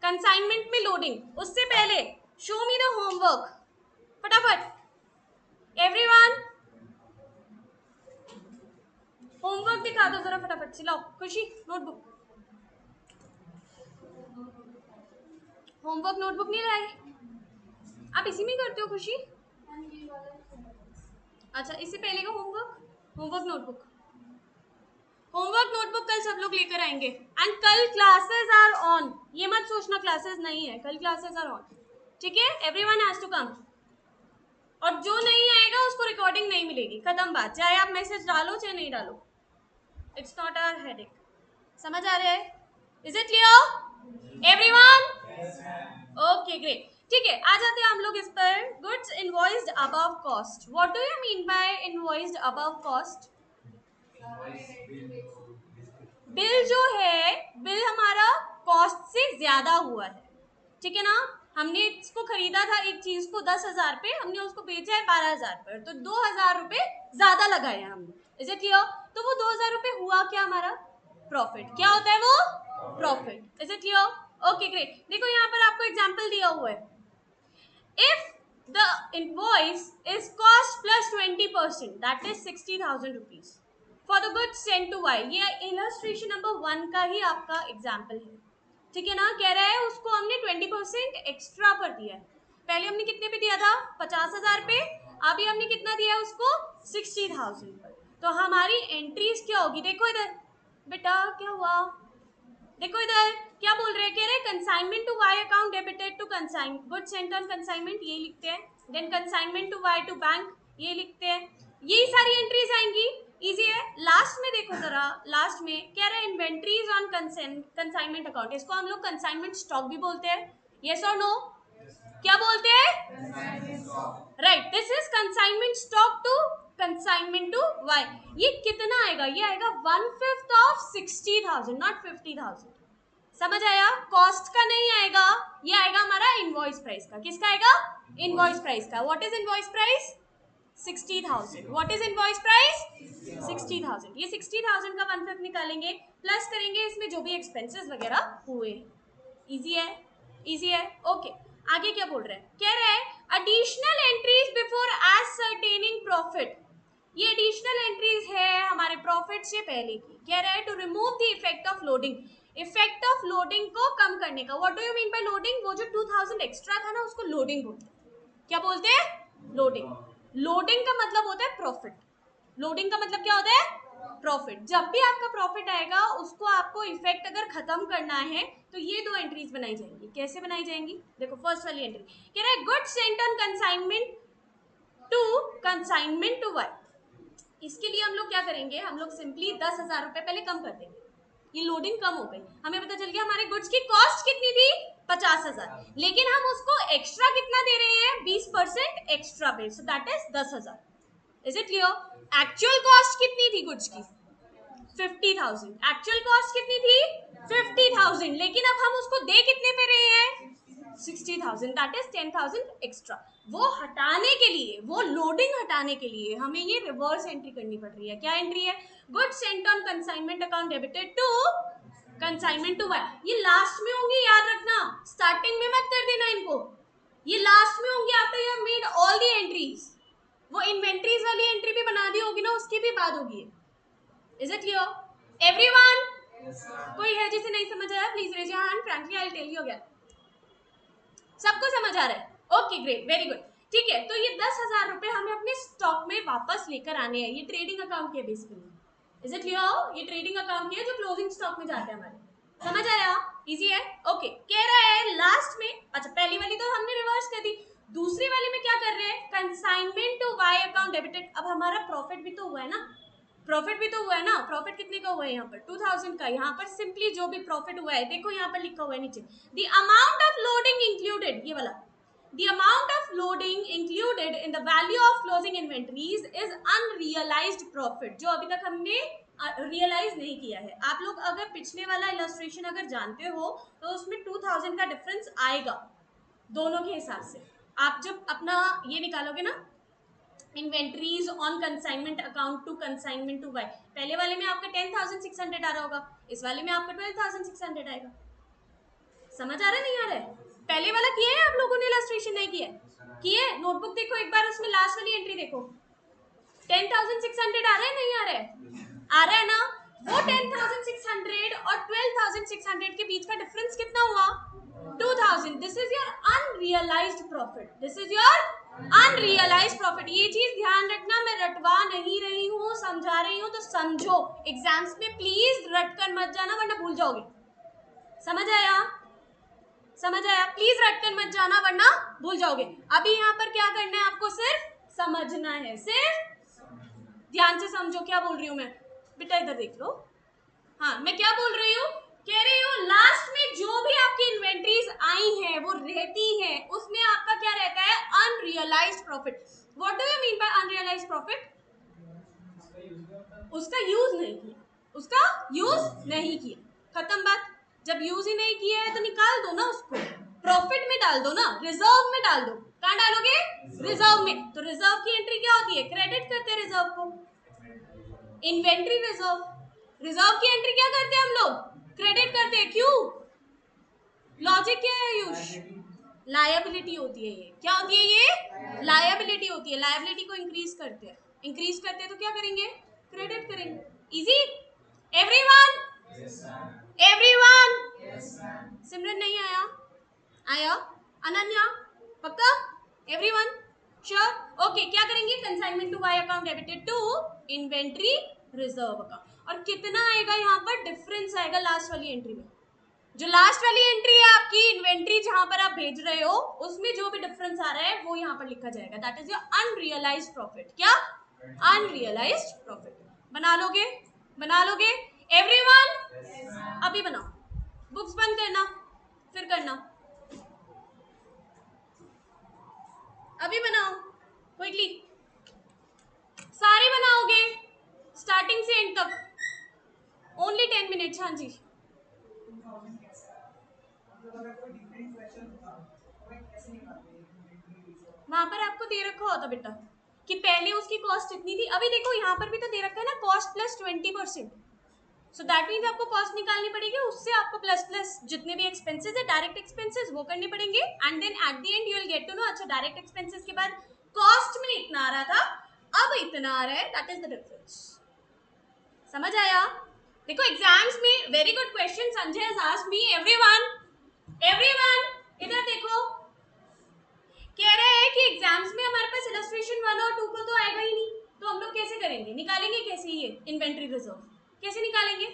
Consignment में loading, उससे पहले शो मी द होमवर्क फटाफट। एवरीवन होमवर्क दिखा दो जरा फटाफट से, लाओ खुशी नोटबुक। होमवर्क नोटबुक नहीं लाए? आप इसी में करते हो खुशी? अच्छा, इससे पहले का होमवर्क नोटबुक, होमवर्क नोटबुक कल सब लोग लेकर आएंगे। एंड कल क्लासेस आर ऑन, ये मत सोचना क्लासेस नहीं है, कल क्लासेस आर ऑन, ठीक है? Everyone has to come. और जो नहीं आएगा उसको रिकॉर्डिंग नहीं मिलेगी, खत्म बात, चाहे आप मैसेज डालो चाहे नहीं डालो। It's not our headache. समझ आ रहा है? Is it clear everyone? Okay great, ठीक है। आ जाते हैं हम लोग इस पर, goods invoiced above cost. What do you mean by invoiced above cost? Bill जो है, बिल हमारा कॉस्ट से ज्यादा हुआ है, ठीक है ना? हमने इसको खरीदा था एक चीज को 10,000 पे, हमने उसको बेचा है 12,000 पर, तो 2,000 रुपए ज्यादा लगाए हैं हमने। Is it clear? तो वो 2,000 रुपए हुआ क्या हमारा? प्रॉफिट। क्या होता है वो? Profit. Is it clear? Okay great. देखो यहाँ पर आपको एग्जाम्पल दिया हुआ है, if the invoice is cost plus 20%, that is 60,000 rupees for the goods sent to Y। ये illustration number 1 का ही आपका एग्जाम्पल है, ठीक है ना? कह रहा है उसको हमने 20% एक्स्ट्रा पर दिया है। पहले हमने कितने पे दिया था? 50,000 पे। अभी हमने कितना दिया है उसको? 60,000 पर। तो हमारी एंट्रीज क्या होगी? देखो इधर बेटा, क्या हुआ? देखो इधर क्या बोल रहे हैं, कह रहे हैं consignment to Y account debited to consign good sent on consignment, ये लिखते हैं। Then consignment to Y to bank, ये लिखते हैं। यही सारी एंट्रीज आएंगी, इजी है। लास्ट में देखो जरा, लास्ट में कह रहे हैं इन्वेंट्रीज ऑन कंसाइनमेंट अकाउंट, इसको हम लोग कंसाइनमेंट स्टॉक भी बोलते हैं। यस और नो? क्या बोलते हैं? Right, this is consignment stock to consignment to Y. ये कितना आएगा? ये आएगा 1/5 ऑफ 60,000, नॉट 50,000। समझ आया? कॉस्ट का नहीं आएगा, ये आएगा हमारा इनवॉइस प्राइस का। किसका आएगा? इनवॉइस प्राइस का। What is invoice price? 60,000। What is invoice price? 60,000। ये 60,000 का 1/5 निकालेंगे, प्लस करेंगे इसमें जो भी एक्सपेंसेस वगैरह हुए। इजी है, इजी है। ओके, आगे क्या बोल रहे हैं? कह रहे हैं additional entries before ascertaining profit. ये एडिशनल एंट्रीज है हमारे प्रॉफिट से पहले की। कह रहे हैं to remove the effect of loading, effect of loading को कम करने का। What do you mean by loading? वो जो 2,000 एक्स्ट्रा था ना, उसको लोडिंग बोलते हैं। क्या बोलते हैं? लोडिंग। लोडिंग का मतलब होता है प्रॉफिट। लोडिंग का मतलब क्या होता है? प्रॉफिट। जब भी आपका प्रॉफिट आएगा उसको आपको इफेक्ट अगर खत्म करना है तो ये दो एंट्रीज बनाई जाएंगी। कैसे बनाई जाएंगी? देखो फर्स्ट वाली एंट्री कह रहा है goods sent on consignment to consignment to Y. इसके लिए हम लोग क्या करेंगे? हम लोग सिंपली 10,000 रुपए पहले कम कर देंगे। ये लोडिंग कम हो गई, हमें पता चल गया हमारे गुड्स की कॉस्ट कितनी थी? 50,000, लेकिन हम उसको एक्स्ट्रा कितना दे रहे हैं? 20% एक्स्ट्रा पे, सो that is 10,000। Is it clear? Actual cost कितनी थी गुड्स की? 50,000। एक्चुअल कॉस्ट कितनी थी? 50,000, लेकिन अब हम उसको दे कितने पे रहे हैं? 60,000, दैट इज 10,000 एक्स्ट्रा। वो हटाने के लिए, वो लोडिंग हटाने के लिए हमें ये रिवर्स एंट्री करनी पड़ रही है। क्या एंट्री है? Good sent on consignment account debited to consignment to Y. ये लास्ट में होंगी, याद रखना, स्टार्टिंग में मत कर देना इनको। ये लास्ट में होंगी after you have made all the entries. वो इन्वेंट्रीज वाली एंट्री भी बना दी होगी ना, उसकी भी बात होगी। Is it clear everyone? कोई है जिसे नहीं समझ आया? Please raise your hand, frankly I will tell you again. सबको समझ आ रहा है? ओके ग्रेट, वेरी गुड, ठीक है। तो ये 10,000 रुपए हमें अपने स्टॉक में वापस लेकर आने हैं। ये ट्रेडिंग अकाउंट के बेसिकली। Is it clear? ये ट्रेडिंग अकाउंट के जो क्लोजिंग स्टॉक में जाते हैं हमारे। समझ आया? इजी है। ओके, कह रहा है लास्ट में, अच्छा पहली वाली तो हमने रिवर्स कर दी, दूसरी वाली में क्या कर रहे हैं? Consignment to Y account debited. अब हमारा प्रॉफिट भी तो हुआ है ना, प्रॉफिट भी तो हुआ है ना। प्रॉफिट कितने का हुआ है? यहाँ पर 2,000 का। यहाँ पर सिंपली जो भी प्रॉफिट हुआ है, देखो यहाँ पर लिखा हुआ है नीचे, the amount of loading included, ये वाला, the amount of loading included in the value of closing inventories is unrealised profit, जो अभी तक हमने रियलाइज नहीं किया है। आप लोग अगर पिछले वाला इलस्ट्रेशन अगर जानते हो तो उसमें 2,000 का डिफरेंस आएगा दोनों के हिसाब से। आप जब अपना ये निकालोगे ना, inventories on consignment account to consignment to Y, पहले वाले में आपका 10,600 आ रहा होगा, इस वाले में आपका 12,600 आएगा। समझ आ रहा है नहीं आ रहा है? पहले वाला किया है आप लोगों ने, इलस्ट्रेशन नहीं किया किया? नोटबुक देखो एक बार, उसमें लास्ट वाली एंट्री देखो, 10,600 आ रहा है नहीं आ रहा है? आ रहा है ना? वो 10,600 और 12,600 के बीच का डिफरेंस कितना हुआ? 2,000. This is your unrealised profit. This is your unrealised profit. ये चीज ध्यान रखना, मैं रटवा नहीं रही हूँ, समझा रही हूँ, तो समझो. एग्जाम्स में प्लीज रट कर मत जाना वरना भूल जाओगे. समझ आया? समझ आया? प्लीज रट कर मत जाना वरना भूल जाओगे. अभी यहाँ पर क्या करना है आपको? सिर्फ समझना है, सिर्फ ध्यान से समझो. क्या बोल रही हूँ मैं? बेटा इधर देख लो. हाँ, मैं क्या बोल रही हूँ? कह रही हूँ लास्ट में जो भी आपकी इन्वेंट्रीज आई हैं वो रहती हैं, उसमें आपका क्या रहता है? Unrealised profit. What do you mean bye unrealised profit? उसका यूज नहीं किया, उसका यूज नहीं किया. खत्म बात. जब यूज ही नहीं किया है तो निकाल दो ना उसको, प्रॉफिट में डाल दो ना, रिजर्व में डाल दो. कहाँ डालोगे? रिजर्व में. तो रिजर्व की एंट्री क्या होती है? क्रेडिट करते हैं रिजर्व को, इन्वेंट्री रिजर्व. रिजर्व की एंट्री क्या करते हैं हम लोग? क्रेडिट करते हैं. क्यों? लॉजिक क्या है आयुष? लायबिलिटी होती है ये. क्या होती है ये? लायबिलिटी होती है. लायबिलिटी को इंक्रीज करते हैं, इंक्रीज करते हैं तो क्या करेंगे? क्रेडिट करेंगे. इजी? एवरीवन? एवरीवन? सिमरन नहीं आया? आया? अनन्या? पक्का? एवरीवन? श्योर? ओके. क्या करेंगे? Consignment to Y account debited to inventory reserve account. और कितना आएगा यहाँ पर? डिफरेंस आएगा लास्ट वाली एंट्री में. जो लास्ट वाली एंट्री है आपकी, इन्वेंट्री जहां पर आप भेज रहे हो, उसमें जो भी डिफरेंस आ रहा है वो यहाँ पर लिखा जाएगा. That is your unrealised profit. क्या? Unrealised profit. बना लोगे? बना लोगे? एवरीवन? अभी बनाओ. बुक्स बंद करना, फिर करना. अभी बनाओ क्विकली. सारे बनाओगे स्टार्टिंग से एंड तक. Only 10 minutes. हाँ जी. वहां पर आपको दे रखा होता बेटा कि पहले उसकी कॉस्ट इतनी थी. अभी देखो यहाँ पर भी तो दे रखा है ना, cost plus 20%. So that means आपको कॉस्ट निकालनी पड़ेगी, उससे आपको प्लस प्लस जितने भी एक्सपेंसेस है, डायरेक्ट एक्सपेंसेस, वो करने पड़ेंगे. And then at the end you will get to know, अच्छा डायरेक्ट एक्सपेंसेस के बाद कॉस्ट में इतना आ रहा था, अब इतना आ रहा है. That is the difference. समझ आया? देखो एग्जाम्स में very good question Sanjay has asked me. Everyone? Everyone इधर देखो. कह रहे हैं कि एग्जाम्स में हमारे पास इलस्ट्रेशन 1 और 2 को तो आएगा ही नहीं, तो हम लोग कैसे करेंगे? निकालेंगे कैसे ये इन्वेंट्री रिजर्व? कैसे निकालेंगे?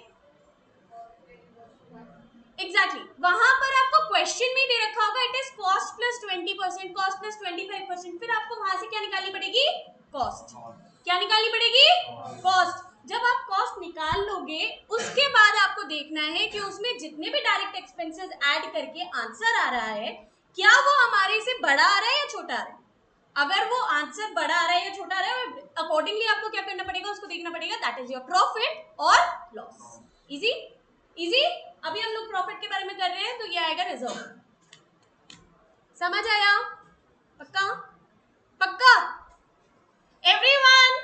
एग्जैक्टली. वहां पर आपको क्वेश्चन में दे रखा होगा it is cost plus 20%, cost plus 25%. फिर आपको वहां से क्या निकालनी पड़ेगी? कॉस्ट. क्या निकालनी पड़ेगी? कॉस्ट. जब आप कॉस्ट निकाल लोगे, उसके बाद आपको देखना है कि उसमें जितने भी डायरेक्ट एक्सपेंसेस ऐड करके आंसर आ रहा है, क्या वो हमारे से बड़ा आ रहा है या छोटा आ रहा है. अगर वो आंसर बड़ा आ रहा है या छोटा आ रहा है, अकॉर्डिंगली आपको क्या करना पड़ेगा? उसको देखना पड़ेगा. दैट इज योर प्रॉफिट और लॉस. इजी? इजी? अभी हम लोग प्रॉफिट के बारे में कर रहे हैं, तो ये आएगा रिजर्व. समझ आया? पक्का? पक्का? एवरीवन?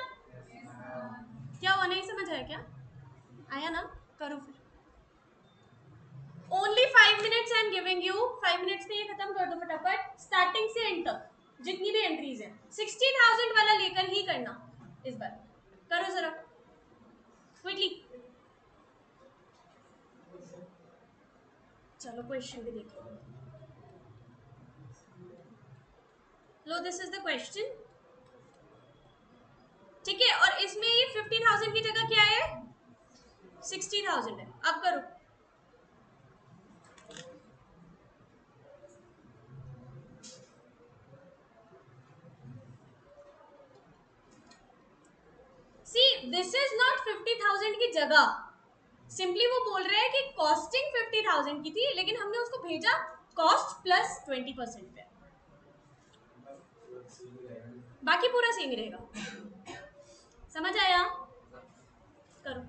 क्या हुआ? नहीं समझ आया क्या? आया ना? करो फिर. Only 5 minutes I am giving you. 5 minutes में ये खत्म कर दो फटाफट, स्टार्टिंग से एंड तक जितनी भी एंट्रीज हैं. 60,000 वाला लेकर ही करना इस बार. करो जरा क्विकली. चलो क्वेश्चन भी देखो. लो दिस इज द क्वेश्चन. ठीक है, और इसमें ये 50,000 की जगह क्या है? 60,000 है. अब करो. सी दिस इज नॉट 50,000 की जगह. सिंपली वो बोल रहे हैं कि कॉस्टिंग 50,000 की थी, लेकिन हमने उसको भेजा कॉस्ट प्लस 20% पे. बाकी पूरा सेम ही रहेगा. समझ आया? करो.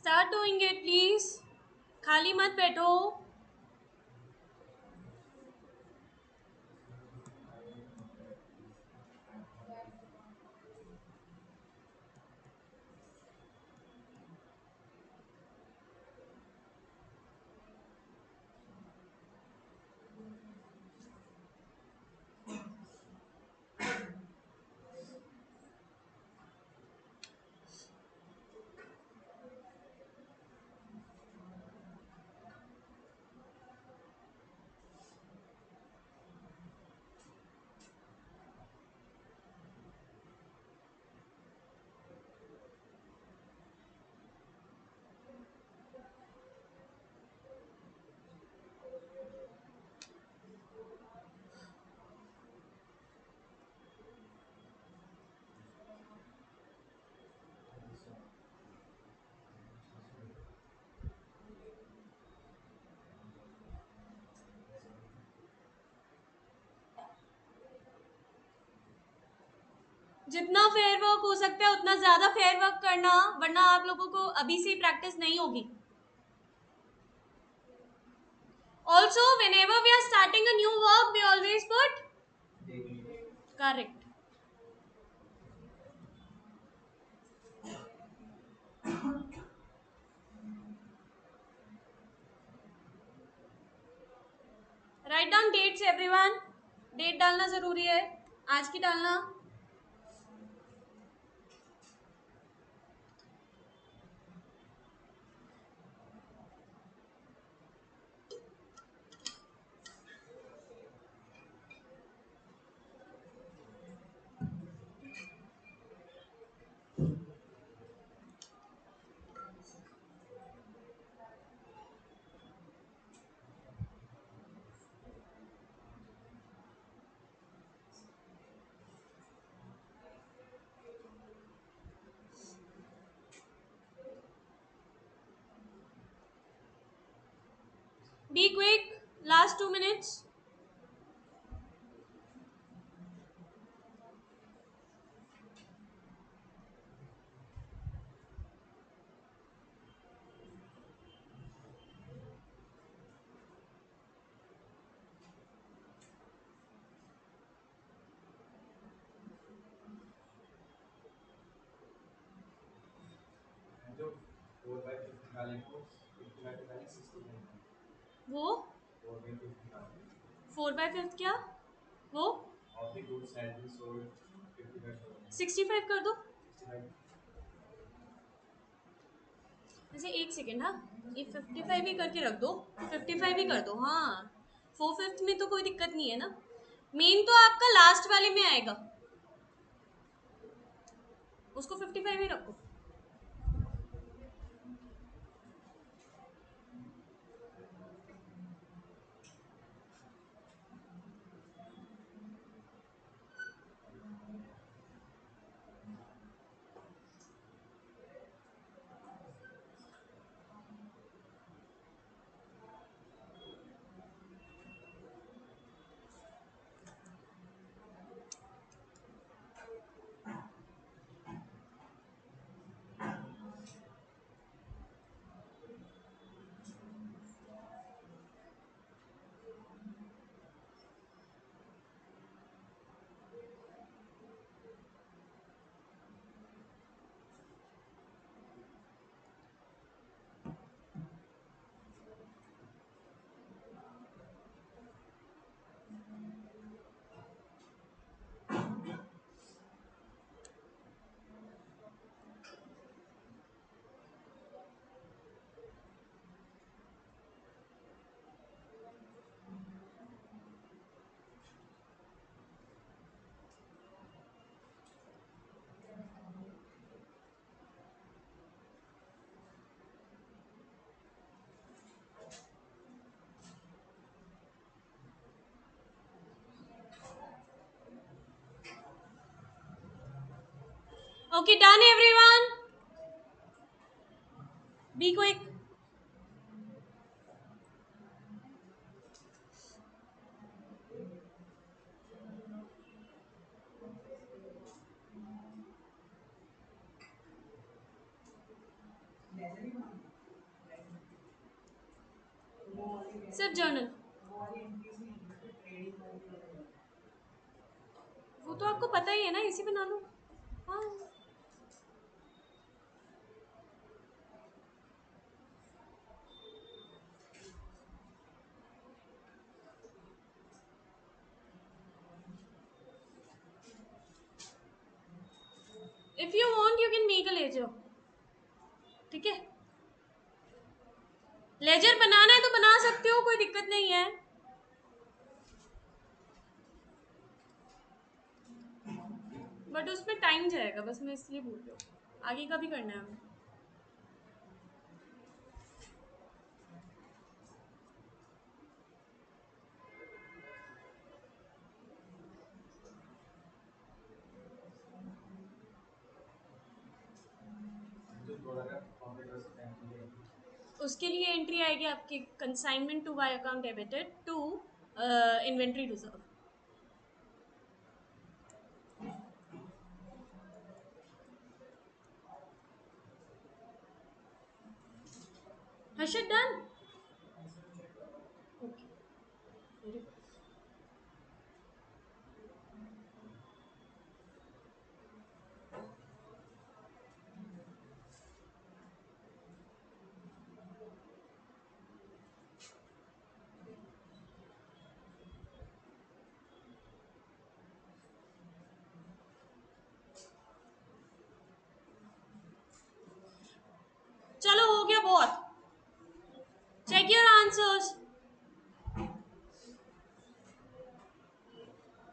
स्टार्ट डूइंग इट प्लीज, खाली मत बैठो। जितना फेयर वर्क हो सकता है उतना ज्यादा फेयर वर्क करना, वरना आप लोगों को अभी से प्रैक्टिस नहीं होगी। Also whenever we are starting a new work we always put correct. Write down dates everyone, date डालना जरूरी है, आज की डालना। Be quick, last 2 minutes. वो 4/5 क्या, वो 65 कर दो। ऐसे एक सेकेंड, हाँ ये 55 ही करके रख दो, 55 ही कर दो। हाँ 4/5 में तो कोई दिक्कत नहीं है ना, मेन तो आपका लास्ट वाले में आएगा, उसको 55 ही रखो। Okay, done everyone. Be quick. सिर्फ जर्नल, वो तो आपको पता ही है ना, इसी बना लो। हाँ if you want you can make a ledger, ठीक है। लेजर बनाना है तो बना सकते हो, कोई दिक्कत नहीं है। बट उसमें टाइम जाएगा, बस मैं इसलिए बोल रही हूँ, आगे का भी करना है हमें। उसके लिए एंट्री आएगी आपकी consignment to Y account debited to inventory reserve. Harshad done? Okay very good. चलो हो गया बहुत, चेक योर आंसर्स।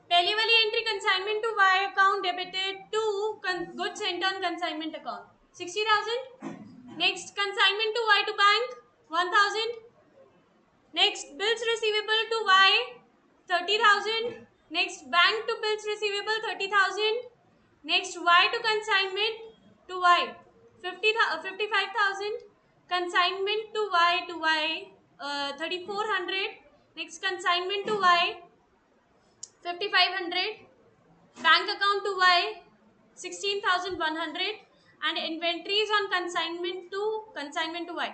पहली वाली entry consignment to Y account debited to goods sent on consignment account 60,000। Next consignment to Y to bank 1,000। Next bills receivable to Y 30,000। Next bank to bills receivable 30,000। Next Y to consignment to Y 55,000। Consignment to Y 3,400। Next consignment to Y 5,500. Bank account to Y 16,100 and inventories on consignment to Y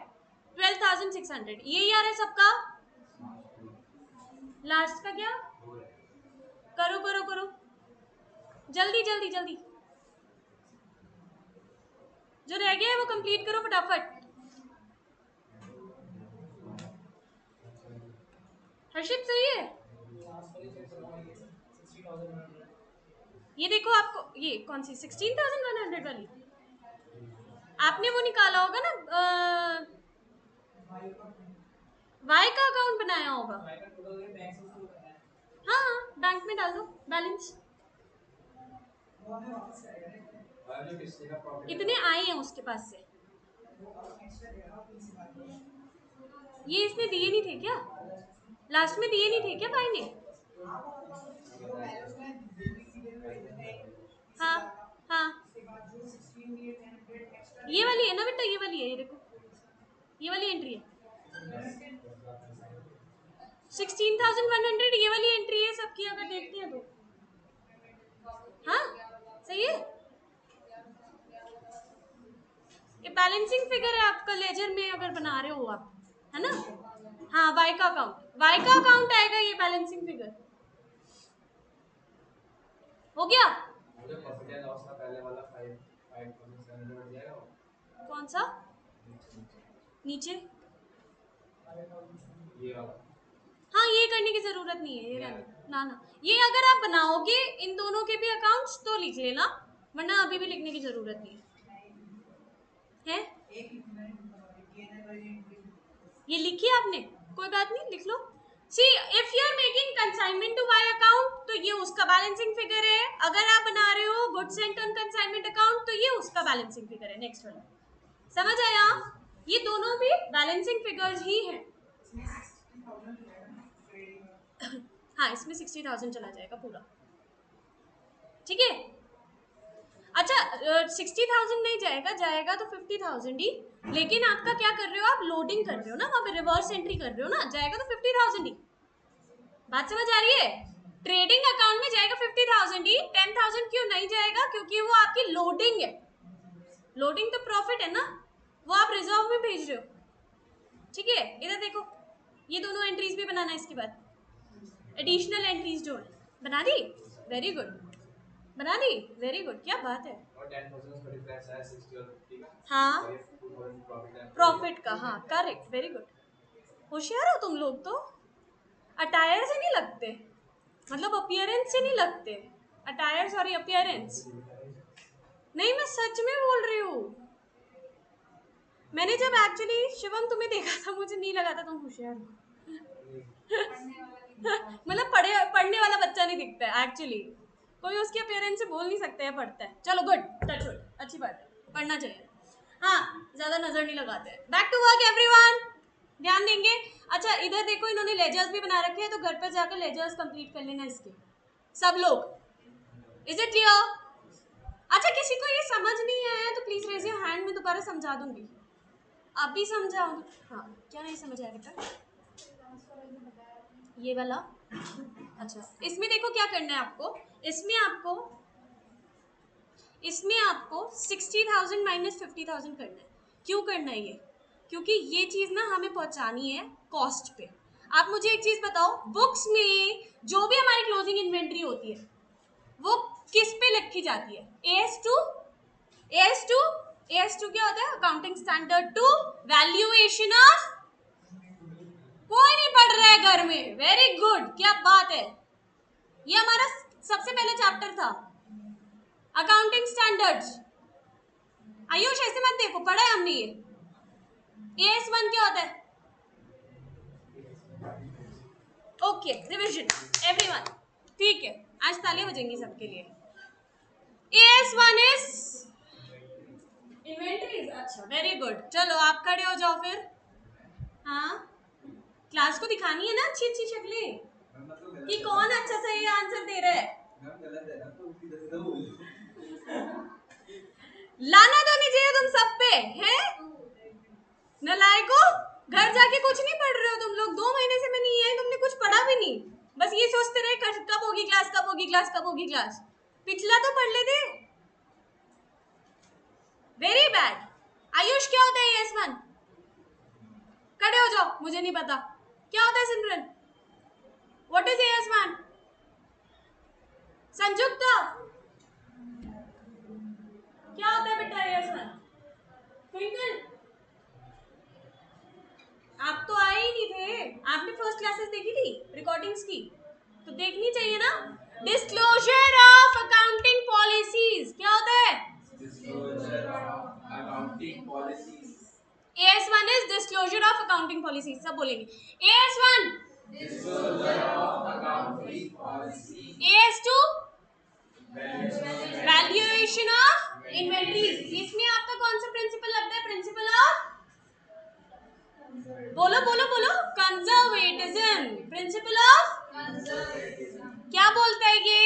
12,600. यही आ रहा है सबका। Last का क्या? करो करो करो, जल्दी जल्दी जल्दी, जो रह गया है वो कंप्लीट करो फटाफट। हर्षित सही है? ये देखो आपको, ये कौन सी 16,100 वाली आपने वो निकाला होगा ना, वाई का अकाउंट बनाया होगा। हाँ बैंक में डाल दो बैलेंस, इतने आए हैं उसके पास से। ये इसने दिए नहीं थे क्या? लास्ट में दिए नहीं थे क्या भाई ने? हाँ हाँ, ये वाली है ना बेटा, ये वाली है, ये देखो ये वाली एंट्री है 16,100, ये वाली एंट्री है सबकी, अगर देखते हैं तो। हाँ सही है, ये बैलेंसिंग फिगर है आपका लेजर में अगर बना रहे हो आप, है ना। हाँ वाई का अकाउंट आएगा ये बैलेंसिंग फिगर। हो गया? मुझे प्रॉफिट एंड लॉस का पहले वाला 5,700 मिल जाएगा। कौन सा? नीचे ये वाला। हाँ ये करने की जरूरत नहीं है, ये ना ना, ये अगर आप बनाओगे इन दोनों के भी अकाउंट्स तो लिख लेना, वरना अभी भी लिखने की जरूरत नहीं है। ये लिखी आपने, कोई बात नहीं लिख लो। See if you are making consignment to Y account तो ये उसका बैलेंसिंग फिगर है, अगर आप बना रहे हो goods sent on consignment account तो ये उसका बैलेंसिंग फिगर है। नेक्स्ट वाला समझ आया? ये दोनों भी बैलेंसिंग फिगर्स ही हैं। हाँ इसमें 60,000 चला जाएगा पूरा, ठीक है। अच्छा 60,000 नहीं जाएगा, जाएगा तो 50,000 ही, लेकिन आपका क्या कर रहे हो आप, लोडिंग कर रहे हो ना, वहाँ पे रिवर्स एंट्री कर रहे हो ना, जाएगा तो 50,000 ही। बात समझ आ रही है? ट्रेडिंग अकाउंट में जाएगा 50,000 ही, 10,000 क्यों नहीं जाएगा? क्योंकि वो आपकी लोडिंग है, लोडिंग तो प्रॉफिट है ना, वो आप रिजर्व भेज रहे हो, ठीक है। इधर देखो, ये दोनों एंट्रीज भी बनाना है इसके बाद, एडिशनल एंट्रीज जो है बना दी, वेरी गुड, बना दी, वेरी गुड, क्या बात है। हाँ प्रॉफिट का, हाँ करेक्ट, वेरी गुड, होशियार हो तुम लोग तो। अटायर से नहीं लगते, मतलब अपीयरेंस से नहीं लगते, अटायर सॉरी अपीयरेंस नहीं, मैं सच में बोल रही हूँ। मैंने जब एक्चुअली शिवम तुम्हें देखा था मुझे नहीं लगा था तुम होशियार हो। मतलब पढ़ने वाला बच्चा नहीं दिखता है एक्चुअली, कोई उसके अपीयरेंस से बोल नहीं सकता है पढ़ता है। चलो गुड, टच वुड, अच्छी बात है, पढ़ना चाहिए। हाँ ज्यादा नजर नहीं लगाते हैं। बैक टू वर्क एवरीवन, ध्यान देंगे। अच्छा इधर देखो, इन्होंने लेजर्स भी बना रखे हैं, तो घर पर जाकर लेजर्स कंप्लीट कर लेना इसके सब लोग। Is it clear? अच्छा किसी को ये समझ नहीं आया तो प्लीज रेज योर हैंड, मैं दोबारा समझा दूंगी। आप भी समझाओ। हाँ क्या नहीं समझ आया बेटा? ये वाला, अच्छा इसमें देखो क्या करना है आपको, इसमें आपको 60,000 माइनस 50,000 करना है। क्यों करना है ये? क्योंकि ये चीज ना हमें पहुंचानी है कॉस्ट पे। आप मुझे एक चीज बताओ, बुक्स में जो भी हमारी क्लोजिंग इन्वेंट्री होती है वो किस पे लिखी जाती है? AS2 क्या होता है? अकाउंटिंग स्टैंडर्ड 2 वैल्यूएशन ऑफ, कोई नहीं पढ़ रहा है घर में, वेरी गुड, क्या बात है। ये हमारा सबसे पहला चैप्टर था, अकाउंटिंग स्टैंडर्ड्स। आयुष ऐसे मत देखो, पढ़ा है हमने ये। AS1 क्या होता है? ओके रिवीजन एवरीवन, ठीक है, आज तालियां बजेंगी सबके लिए। AS1 इज इन्वेंटरीज, अच्छा वेरी गुड। चलो आप खड़े हो जाओ फिर। हाँ क्लास को दिखानी है ना अच्छी अच्छी शक्लें कि कौन अच्छा सही आंसर दे रहा है। लाना तो नहीं चाहिए तुम सब पे, हैं नलायको। घर जाके कुछ नहीं पढ़ रहे हो तुम लोग, 2 महीने से मैं नहीं आई, तुमने कुछ पढ़ा भी नहीं, बस ये सोचते रहे कब होगी क्लास, कब होगी क्लास, कब होगी क्लास। पिछला तो पढ़ लेते। Very bad. आयुष क्या होता है AS1? खड़े हो जाओ, मुझे नहीं पता क्या होता है। सिमरन व्हाट इज AS1? संयुक्ता क्या होता है बेटा AS1? ट्विंकल आप तो आए ही नहीं थे, आपने फर्स्ट क्लासेस देखी थी रिकॉर्डिंग्स की, तो देखनी चाहिए ना। डिस्क्लोजर ऑफ अकाउंटिंग पॉलिसीज क्या होता है? Disclosure of accounting policies. AS1 is disclosure of accounting policies, सब बोलेंगे AS1 disclosure of accounting policies, AS2 valuation of inventories. इसमें आपका कौन सा प्रिंसिपल लगता है? प्रिंसिपल ऑफ, बोलो बोलो बोलो, कंजर्वेटिज्म, प्रिंसिपल ऑफ कंजर्वेटिज्म। क्या बोलता है ये?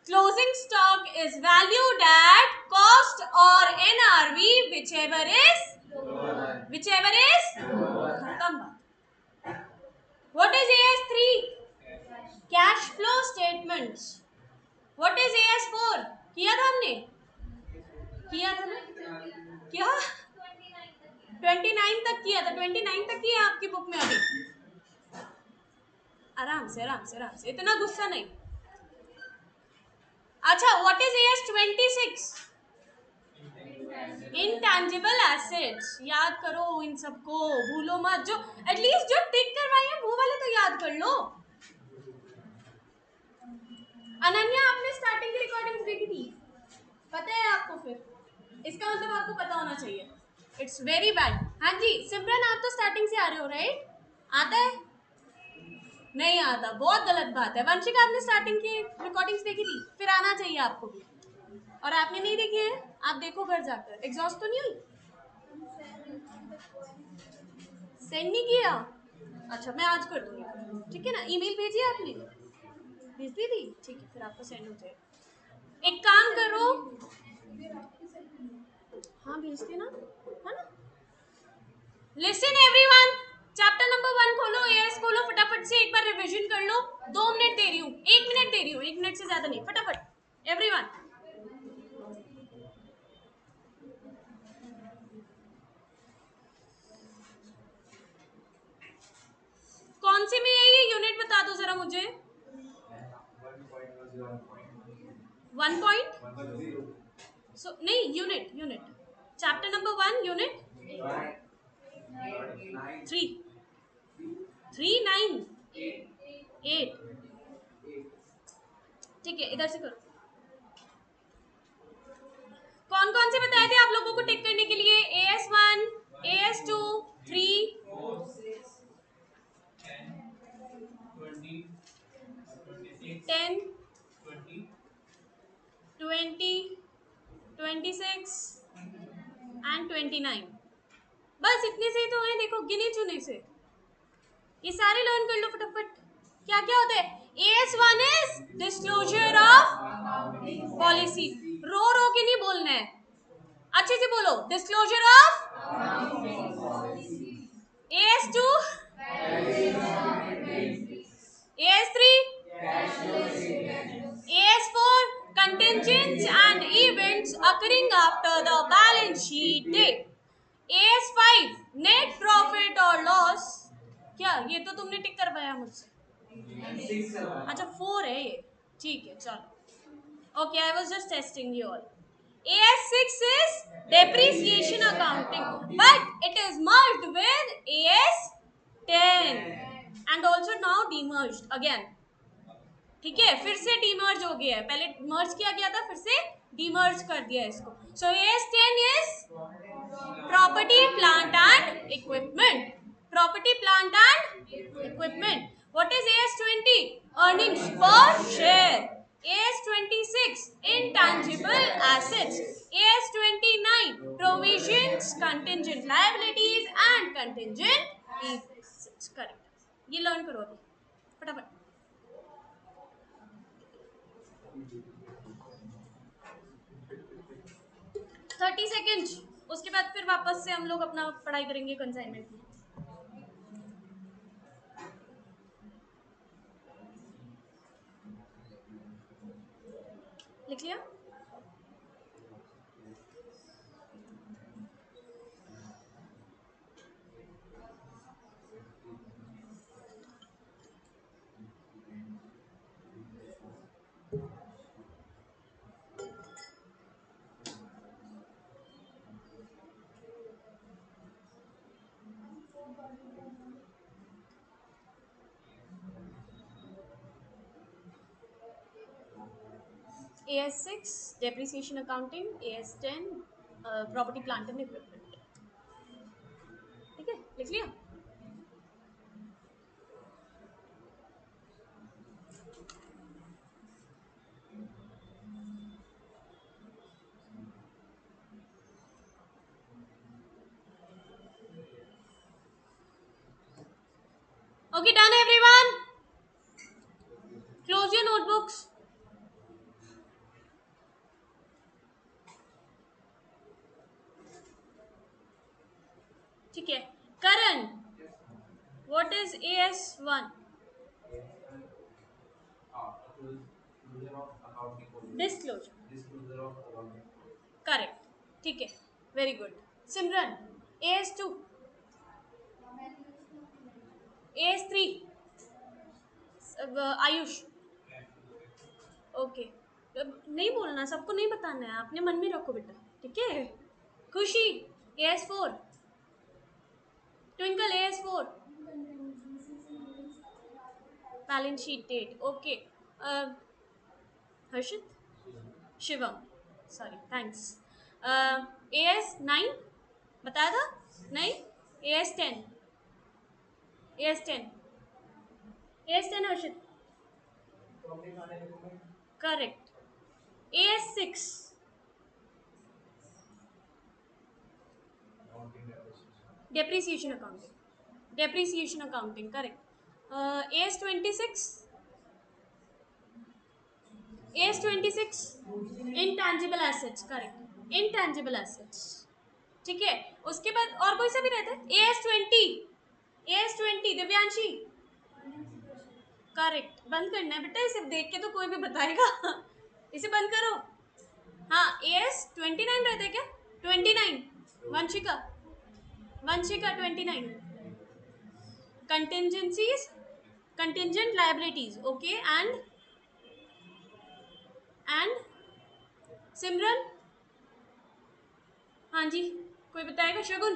Closing stock is valued at cost और NRV whichever is खत्म बात। What is AS3? Cash flow statements. What is AS4? किया था हमने, किया था ना क्या? 29 तक किया था, 29 तक ही है आपकी बुक में अभी। आराम से आराम से आराम से, इतना गुस्सा नहीं। अच्छा what is AS26? Intangible assets. याद करो इन सबको, भूलो मत, जो एटलीस्ट जो टिक करवाई है वो वाले तो याद कर लो। अनन्या आपने स्टार्टिंग की रिकॉर्डिंग्स देखी थी, पता है आपको? फिर इसका मतलब आपको पता होना चाहिए। It's very bad. हाँ जी सिमरन आप तो स्टार्टिंग से आ रहे हो राइट? आता है? नहीं आता, बहुत गलत बात है। वंशिका आपने स्टार्टिंग की रिकॉर्डिंग्स देखी थी, फिर आना चाहिए आपको भी, और आपने नहीं देखी है, आप देखो घर जाकर। एग्जॉस्ट तो नहीं हुई? सेंड नहीं किया? अच्छा मैं आज कर दूंगी, ठीक है ना। ईमेल भेजी आपने? भेज दी थी, ठीक है फिर आपको सेंड हो जाएगा। एक काम करो, हाँ भेज देना, है ना। लिसन एवरीवन, चैप्टर नंबर 1 खोलो, AS खोलो, फटाफट से एक बार रिवीजन कर लो। 2 मिनट दे रही हूँ, 1 मिनट दे रही हूँ, 1 मिनट से ज्यादा नहीं, फटाफट एवरीवन। मुझे 1 पॉइंट सो नहीं unit unit chapter number 1 unit 3 9 8 ठीक है इधर से करो कौन कौन से बताए थे आप लोगों को टिक करने के लिए AS1 AS2 3 10 20 26 एंड 29 बस इतने से ही तो हैं देखो गिने चुने से ये सारे लर्न कर लो फटाफट क्या क्या होता है AS1 is disclosure of policy रो के नहीं बोलना है अच्छे से बोलो disclosure of AS2 AS3 AS4 contingents and events occurring after the balance sheet date AS5 net profit or loss क्या ये तो तुमने टिक करवाया मुझसे अच्छा 4 है ये ठीक है चलो okay I was just testing you all AS6 is depreciation accounting but it is merged with AS10 and also now demerged again ठीक है फिर से डीमर्ज हो गया है पहले मर्ज किया गया था फिर से डीमर्ज कर दिया इसको सो AS10 is property plant and equipment property plant and equipment what is AS20 earnings पर share AS26 intangible assets AS29 provisions contingent liabilities and contingent assets correct ये लर्न करो अभी फटाफट 30 सेकेंड उसके बाद फिर वापस से हम लोग अपना पढ़ाई करेंगे कंसाइनमेंट में लिख लिया AS6 depreciation accounting AS10 property plant and equipment ठीक है लिख लिया okay done everyone close your notebooks ठीक है Karan what is AS1 disclosure correct ठीक है very good Simran AS2 AS3 Ayush okay नहीं बोलना सबको नहीं बताना है अपने मन में रखो बेटा ठीक है Khushi AS4 Twinkle AS4 balance sheet date okay Harshit Shivam sorry thanks AS9 बताया था नहीं AS10 Harshit correct AS6 depreciation accounting correct AS26 intangible assets correct intangible assets ठीक है उसके बाद और कोई सा भी रहता है AS20 दिव्यांशी करेक्ट बंद करना है बेटा इसे देख के तो कोई भी बताएगा इसे बंद करो हाँ AS29 रहता है क्या 29 Vanshika 29 contingencies contingent liabilities, okay, and Simran, हाँ जी, कोई बताएगा? शगुन,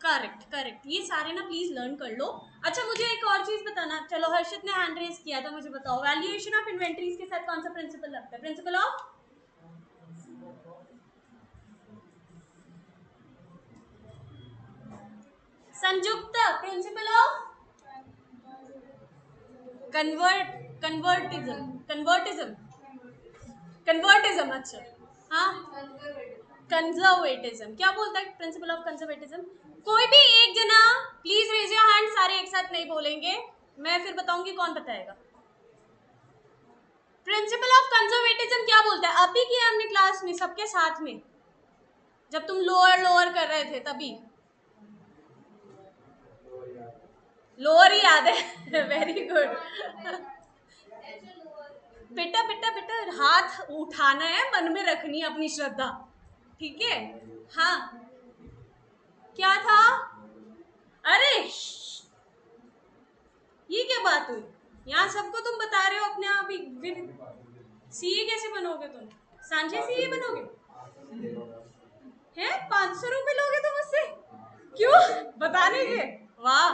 करेक्ट करेक्ट, ये सारे ना प्लीज लर्न कर लो। अच्छा मुझे एक और चीज बताना, चलो हर्षित ने हैंड रेज किया था, मुझे बताओ वैल्यूएशन ऑफ इन्वेंटरीज के साथ कौन सा प्रिंसिपल लगता है? प्रिंसिपल ऑफ संयुक्त, प्रिंसिपल ऑफ कन्वर्टिज्म, कन्वर्टिज्म, कन्वर्टिज्म, अच्छा, हाँ, कंजर्वेटिज्म, क्या बोलता है प्रिंसिपल ऑफ कंजर्वेटिज्म? कोई भी एक जना प्लीज रेज योर हैंड, सारे एक साथ नहीं बोलेंगे, मैं फिर बताऊंगी कौन बताएगा। प्रिंसिपल ऑफ कंजर्वेटिज्म क्या बोलता है? अभी किया हमने क्लास में सबके साथ में, जब तुम लोअर लोअर कर रहे थे तभी। लोअर ही याद है वेरी गुड बेटा बेटा बेटा, हाथ उठाना है, मन में रखनी है अपनी श्रद्धा, ठीक है? हाँ, क्या था? अरे ये क्या बात हुई? यहाँ सबको तुम बता रहे हो अपने आप ही, सीए कैसे बनोगे तुम? सांझे सीए बनोगे? हैं 500 रुपए लोगे तुम मुझसे? क्यों? बताने के? वाह,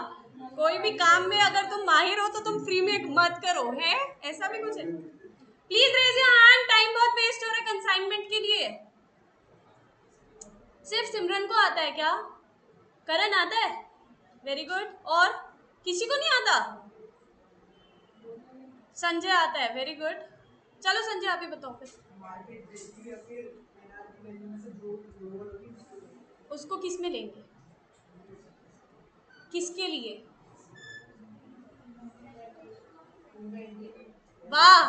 कोई भी काम में अगर तुम माहिर हो तो तुम फ्री में मत करो, है ऐसा भी कुछ है? Please raise your hand, time बहुत वेस्ट हो रहा है कंसाइनमेंट के लिए। सिर्फ सिमरन को आता है क्या? करण आता है? वेरी गुड, और किसी को नहीं आता? संजय आता है, वेरी गुड, चलो संजय आप ही बताओ फिर। उसको किस में लेंगे? किसके लिए? वाह,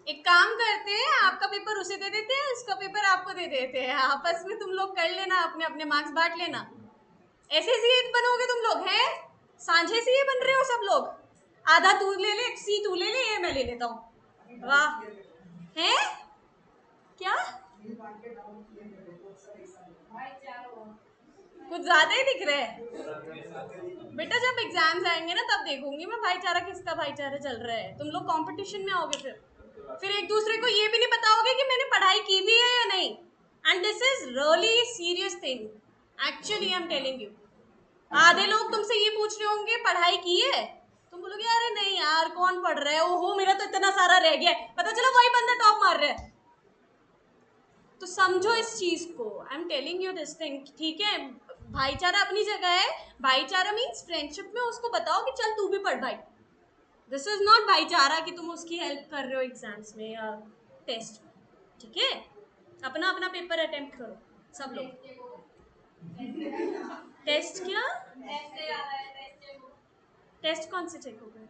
एक काम करते हैं, आपका पेपर उसे दे देते हैं, उसका पेपर आपको दे देते हैं, आपस में तुम लोग कर लेना, अपने अपने मार्क्स बांट लेना। ऐसे सीए बनोगे तुम लोग, हैं सांझे सीए बन रहे हो सब लोग, आधा तू ले ले, सी तू ले ले, ये मैं ले लेता हूँ। वाह, हैं क्या कुछ ज्यादा ही दिख रहे हैं बेटा, जब एग्जाम्स आएंगे ना तब देखूंगी मैं भाईचारा, किसका भाईचारा चल रहा है। तुम लोग कंपटीशन में आओगे, फिर एक दूसरे को ये भी नहीं बताओगे कि मैंने पढ़ाई की भी है या नहीं, and this is really serious thing, actually I am telling you. आधे लोग तुमसे ये पूछ रहे होंगे पढ़ाई की है, तुम बोलोगे अरे नहीं यार कौन पढ़ रहा है, ओहो मेरा तो इतना सारा रह गया है, पता चलो वही बंदा टॉप मार रहा है। तो समझो इस चीज को, I am telling you this thing, ठीक है? भाईचारा अपनी जगह है, भाईचारा मीन्स फ्रेंडशिप में उसको बताओ कि चल तू भी पढ़ भाई, दिस इज नॉट भाईचारा कि तुम उसकी हेल्प कर रहे हो एग्जाम्स में या टेस्ट में, ठीक है? अपना अपना पेपर अटेम्प्ट करो सब लोग। टेस्ट क्या? टेस्ट कौन से चेक हो गए?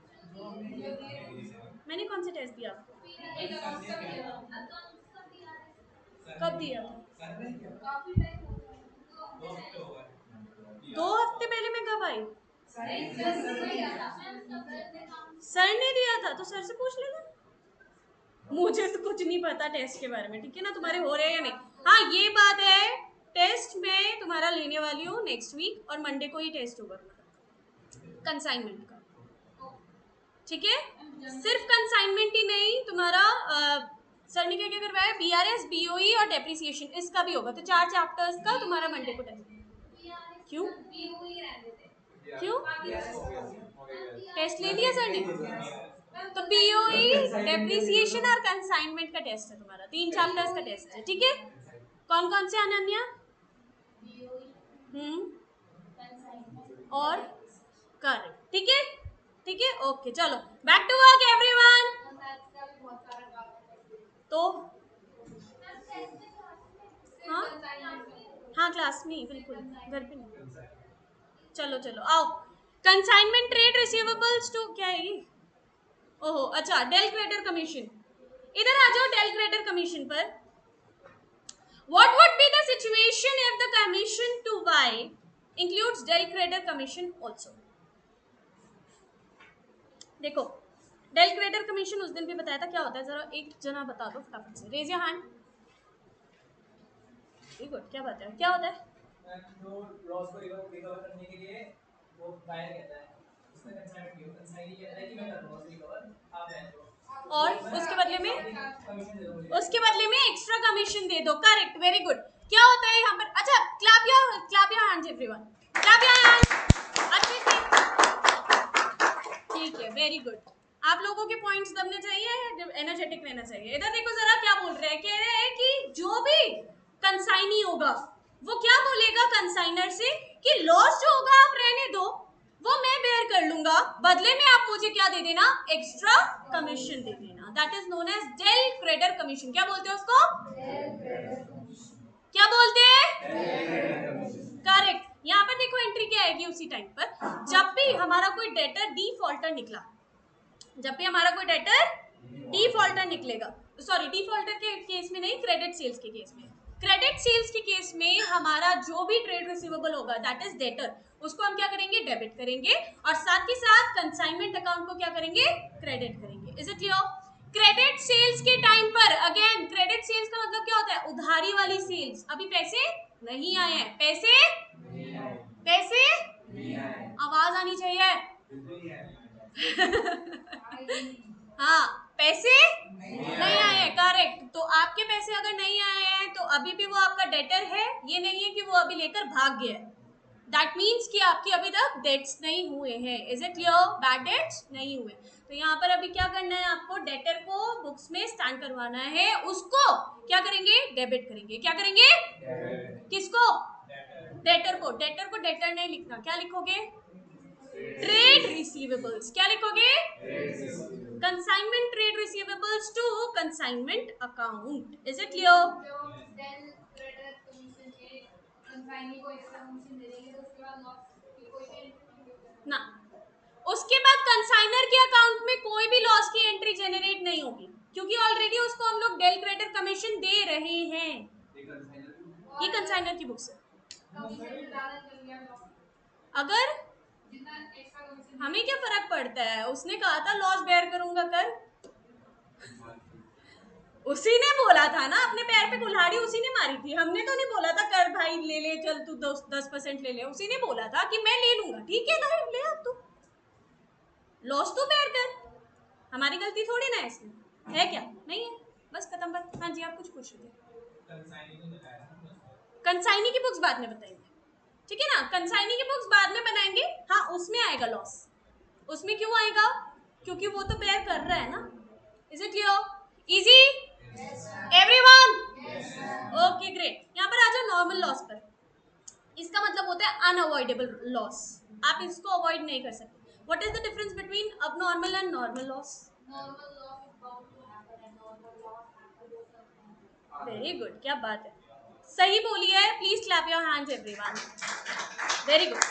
मैंने कौन से टेस्ट दिया आपको? कब दिया था? 2 हफ्ते पहले मैं कब आई? सर ने दिया था तो सर से पूछ लेना, मुझे तो कुछ नहीं पता टेस्ट के बारे में, ठीक है ना? तुम्हारे हो रहे हैं या नहीं? हाँ ये बात है, टेस्ट में तुम्हारा लेने वाली हूँ नेक्स्ट वीक, और मंडे को ही टेस्ट होगा कंसाइनमेंट का, ठीक है? सिर्फ कंसाइनमेंट ही नहीं, तुम्हारा सर ने क्या क्या करवाया, बीआरएस, बीओई और डेप्रिसिएशन, इसका भी होगा, तो 4 चैप्टर्स का तुम्हारा मंडे को टेस्ट। क्यों क्यों? टेस्ट ले लिया सर ने? तो बीओई, डेप्रिसिएशन और कंसाइनमेंट का टेस्ट है तुम्हारा, 3 चैप्टर्स का टेस्ट है, ठीक है? कौन कौन से अनन्या? और करेक्ट, ठीक है? ठीक है, ओके, चलो बैक टू वर्क एवरीवन। तो हाँ हाँ क्लास में, बिल्कुल घर पे नहीं। चलो चलो आओ, कंसाइनमेंट ट्रेड रिसीवेबल्स टू क्या है ये? ओहो अच्छा, डेल क्रेडिटर कमीशन, इधर आ जाओ डेल क्रेडिटर कमीशन पर। What would be the situation if the commission to Y includes del creditor commission also? देखो, डेल क्रेडिटर कमीशन उस दिन भी बताया था, क्या होता है जरा एक जना बता दो फटाफट से, raise your hand. Very good, क्या बात है, क्या होता है? जो लॉस को रिकवर करने के लिए वो बायर कहता है उसमें कंसाइनी कहता है कि मैं कर लॉस रिकवर, आप बैठ दो और उसके बदले में एक्स्ट्रा कमीशन दे दो। Correct, very good. क्या होता है यहाँ पर? अच्छा, clap your hands everyone, clap your hands अच्छे से। ठीक है, वेरी गुड। आप लोगों के पॉइंट्स दबने चाहिए, एनर्जेटिक रहना चाहिए। इधर देखो जरा, क्या बोल रहे हैं? कह रहे हैं कि जो भी कंसाइनी होगा वो क्या बोलेगा कंसाइनर से कि लॉस जो होगा आप रहने दो, वो मैं बेयर कर लूंगा, बदले में आप मुझे क्या दे देना? एक्स्ट्रा कमीशन दे देना। That is known as del credit commission. क्या बोलते हैं उसको? क्या बोलते हैं? करेक्ट। यहाँ पर देखो एंट्री क्या आएगी उसी टाइम पर, जब भी हमारा कोई डेटर डिफॉल्टर निकला, जब भी हमारा कोई डेटर डिफॉल्टर निकलेगा, सॉरी डिफॉल्टर के केस में नहीं, क्रेडिट सेल्स के केस में, क्रेडिट सेल्स के केस में हमारा जो भी ट्रेड रिसीवेबल होगा दैट इज डेटर, उसको हम क्या करेंगे? डेबिट करेंगे, और साथ ही साथ कंसाइनमेंट अकाउंट को क्या करेंगे? क्रेडिट करेंगे। Is it clear? Credit sales के टाइम पर, अगेन क्रेडिट सेल्स का मतलब क्या होता है? उधारी वाली सेल्स। अभी पैसे नहीं आए हैं, पैसे आवाज आनी चाहिए। हाँ, पैसे नहीं आए हैं, करेक्ट। तो आपके पैसे अगर नहीं आए हैं तो अभी भी वो आपका डेटर है, ये नहीं है कि वो अभी लेकर भाग गया है। दैट मीन्स कि आपके अभी तक डेट्स नहीं हुए हैं। Is it clear? Bad debts नहीं हुए। तो यहाँ पर अभी क्या करना है आपको? डेटर को बुक्स में स्टैंड करवाना है, उसको क्या करेंगे? डेबिट करेंगे। क्या करेंगे? किसको? डेटर को। डेटर को डेटर नहीं लिखना, क्या लिखोगे? Trade receivables. क्या लिखोगे? Consignment trade receivables to consignment account. Is it clear? ना, उसके बाद कंसाइनर के अकाउंट में कोई भी लॉस की एंट्री जनरेट नहीं होगी, क्योंकि ऑलरेडी उसको हम लोग डेल क्रेडिट कमीशन दे रहे हैं। ये कंसाइनर की बुक से। अगर हमें क्या फर्क पड़ता है? उसने कहा था लॉस बेयर करूंगा, कर। उसी ने बोला था ना, अपने पैर पे कुल्हाड़ी उसी ने मारी थी। हमने तो नहीं बोला था कर भाई ले ले, चल तू 10% ले ले। उसी ने बोला था कि मैं ले लूंगा। ठीक है, ले अब तू लॉस तो बेयर कर, हमारी गलती थोड़ी ना है इसमें, है क्या? नहीं है, बस खत्म बात। हाँ जी, आप कुछ पूछ रहे थे। कंसाइनी की बुक्स बाद में बताएंगे, ठीक है ना? कंसाइनी की बुक्स बाद में बनाएंगे। हाँ, उसमें आएगा लॉस। उसमें क्यों आएगा? क्योंकि वो तो बेयर कर रहा है ना। Is it clear? Easy everyone? Okay great. यहाँ पर आ जाओ नॉर्मल लॉस पर। इसका मतलब होता है अनअवॉइडेबल लॉस। आप इसको अवॉइड नहीं कर सकते। What is the difference between abnormal and normal loss? Very good, क्या बात है, सही बोली है। Please clap your hands everyone, very good.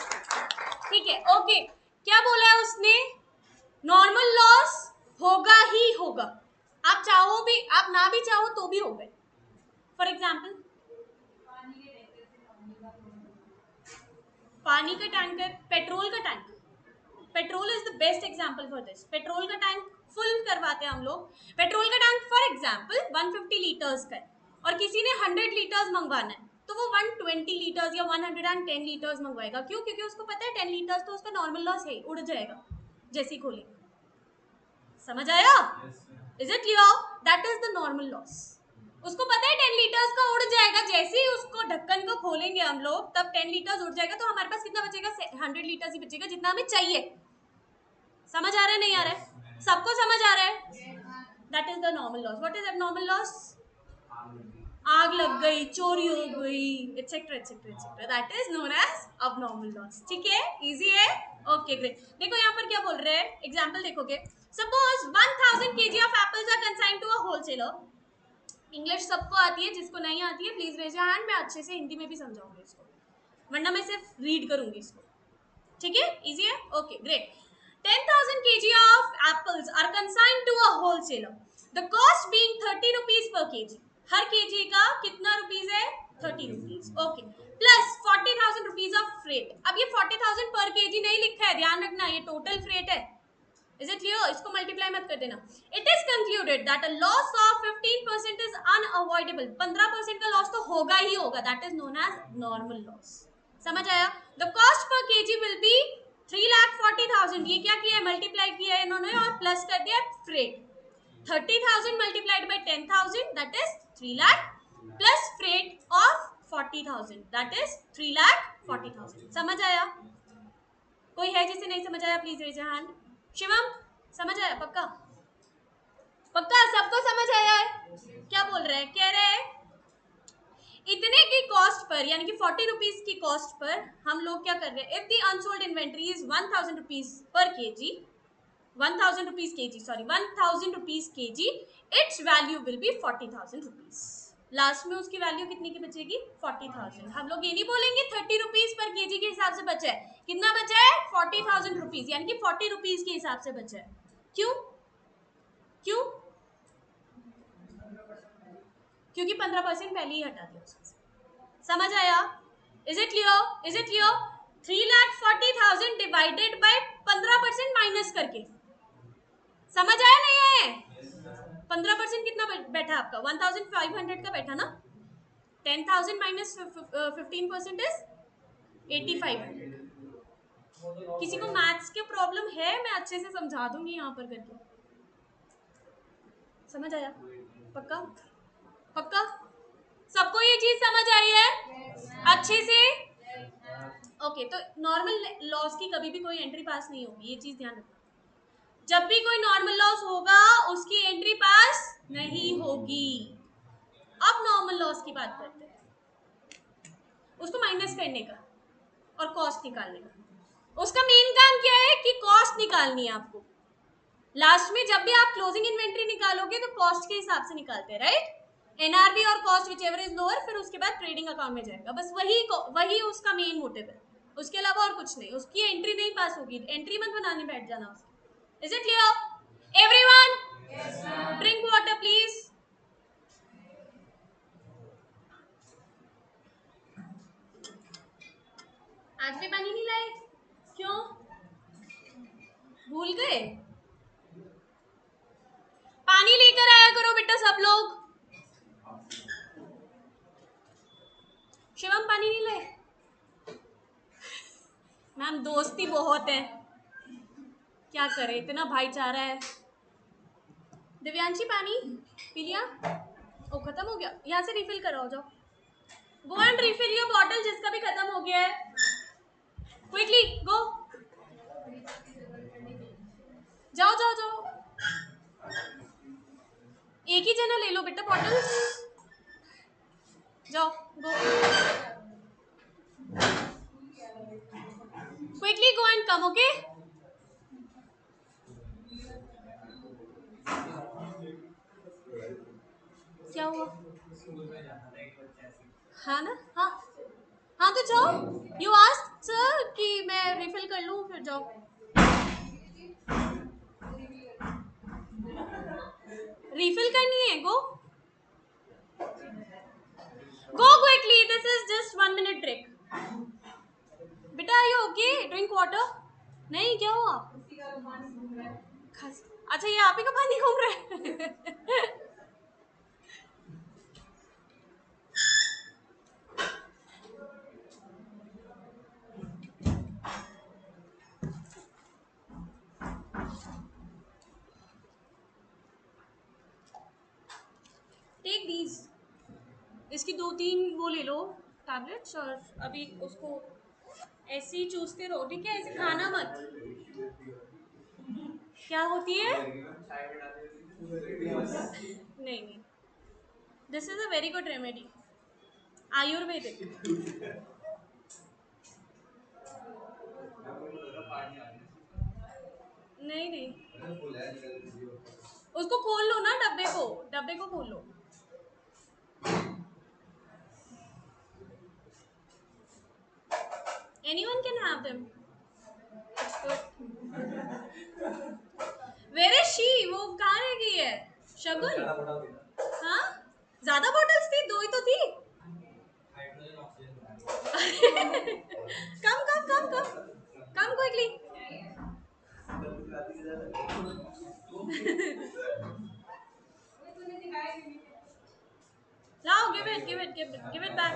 ठीक है, ओके। क्या बोला है उसने? नॉर्मल लॉस होगा ही होगा, आप चाहो भी, आप ना भी चाहो तो भी होगा। फॉर एग्जाम्पल, पानी का टैंकर, पेट्रोल का tank, petrol is the best example for this. Petrol का टैंक फुल करवाते हैं हम लोग। पेट्रोल का टैंक फॉर एग्जाम्पल 150 लीटर्स का है, और किसी ने 100 लीटर्स मंगवाना है, तो वो 120 लीटर्स या 110 लीटर्स मंगवाएगा। क्यों? क्योंकि उसको पता है 10 लीटर्स तो उसका नॉर्मल लॉस है, उड़ जाएगा जैसे ही खोलेगा। समझ आया? Is it clear? That is the normal loss. उसको पता है 10 लीटर्स का उड़ जाएगा, जैसे ही उसको ढक्कन को खोलेंगे हम लोग तब 10 लीटर्स उड़ जाएगा, तो हमारे पास कितना बचेगा? 100 लीटर्स ही बचेगा, जितना हमें चाहिए। समझ आ रहा है? नहीं आ रहा है? सबको समझ आ रहा है? That is the normal loss. What is abnormal loss? आग लग गई, चोरी हो गई, et cetera et cetera et cetera, that is known as abnormal loss. ठीक है, इजी है। Okay great. देखो यहाँ पर क्या बोल रहे हैं, एग्जांपल देखोगे। Suppose 1000 kg of apples are consigned to a wholesaler. English सबको आती है, जिसको नहीं आती है प्लीज रेज योर हैंड। मैं अच्छे से हिंदी में भी समझाऊंगी इसको, वरना मैं सिर्फ रीड करूंगी इसको। ठीक है, इजी है। Okay great. 10,000 kg of apples are consigned to a wholesaler. The cost being 30 rupees per kg. Her kg का कितना रुपीस है? 30 rupees. Okay, plus 40,000 rupees of freight. अब ये 40,000 पर kg नहीं लिखा है, ध्यान रखना, ये टोटल फ्रेट है। Is it clear? इसको मल्टीप्लाई मत कर देना। It is concluded that a loss of 15% is unavoidable. 15% का लॉस तो होगा ही होगा, that is known as normal loss. समझ आया? The cost per KG will be 3,40,000। ये क्या किया है, मल्टीप्लाई किया है इन्होंने और प्लस कर दिया freight. 30,000 multiplied by 10,000 that is 3 lakh plus freight of 40,000 that is 3,40,000। समझ आया? कोई है जिसे नहीं समझ आया please raise your hand. Shivam समझ आया? पक्का पक्का सबको समझ आया है? क्या बोल रहे हैं? कह रहे हैं इतने की कॉस्ट पर यानी कि 40 रुपीज की कॉस्ट पर हम लोग क्या कर रहे हैं, if the unsold inventory is 1,000 rupees per KG, 1,000 rupees KG, sorry 1,000 rupees KG, it's value will be 40,000 rupees. Last में उसकी वैल्यू कितनी की बचेगी? 40,000। हम लोग ये नहीं बोलेंगे 30 रुपीज पर केजी के हिसाब से बचा है, कितना बचा है? 40,000 रुपीज, यानी कि 40 रुपीज के हिसाब से बचा है। क्यों? क्यों? क्योंकि 15% पहले ही हटा दिया उसमें से। समझ आया? Is it clear? Is it clear? 3,40,000 divided by 15% minus करके। समझ आया नहीं है? 15% कितना बैठा आपका? 1,500 का बैठा ना। 10,000 माइनस 15% इज 8,500। किसी को मैथ्स के प्रॉब्लम है, मैं अच्छे से समझा दूंगी यहाँ पर करके। समझ आया? पक्का पक्का सबको ये चीज समझ आई है अच्छे से? ओके, तो नॉर्मल लॉस की कभी भी कोई एंट्री पास नहीं होगी, ये चीज ध्यान रखना। जब भी कोई नॉर्मल लॉस होगा उसकी एंट्री पास नहीं होगी। अब नॉर्मल लॉस की बात करते हैं, उसको माइनस करने का और कॉस्ट निकालने का। उसका मेन काम क्या है कि कॉस्ट निकालनी है आपको। लास्ट में जब भी आप क्लोजिंग इन्वेंट्री निकालोगे तो कॉस्ट के हिसाब से निकालते हैं, राइट? एनआरबी और cost which ever is lower, फिर उसके बाद ट्रेडिंग अकाउंट में जाएगा। बस वही उसका मेन मोटिव है, उसके अलावा और कुछ नहीं। उसकी एंट्री नहीं पास होगी, एंट्री मत बनाने बैठ जाना उसकी। Is it clear everyone? Drink water please. आज भी पानी नहीं लाए? क्यों? भूल गए? पानी लेकर आया करो बेटा सब लोग। शिवम पानी नहीं लाए? मैम दोस्ती बहुत है, क्या करे, इतना भाईचारा है। दिव्यांशी पानी पी लिया? ओ खत्म हो गया, यहाँ से रिफिल कराओ, जाओ go and refill your bottle जिसका भी खत्म हो गया है। क्विकली गो, जाओ जाओ जाओ, एक ही जना ले लो बेटा बॉटल, जाओ go quickly go and come. Okay क्या हुआ? हाँ ना, हाँ हाँ तो जाओ। यू आस्क्ड सर कि मैं रिफिल कर लूँ, फिर जाओ। रिफिल करनी है, go go quickly, this is just 1 minute trick. बेटा are you okay? Drink water. नहीं क्या हुआ? अच्छा ये आप ही का पानी घूम रहा है। टेक दीज, इसकी 2-3 वो ले लो टैबलेट्स और अभी उसको ऐसे ही चूसते रहो, ठीक है? ऐसे खाना मत। क्या होती है? नहीं नहीं, this is a very good remedy, Ayurvedic. नहीं नहीं, उसको खोल लो ना, डब्बे को खोल लो। Anyone can have them. It's good. Where is she? वो कहाँ रह गई है? शगुन? हाँ? ज़्यादा बॉटल्स थी? 2 ही तो थी। Come, come, come, come. Come quickly. Now give it back.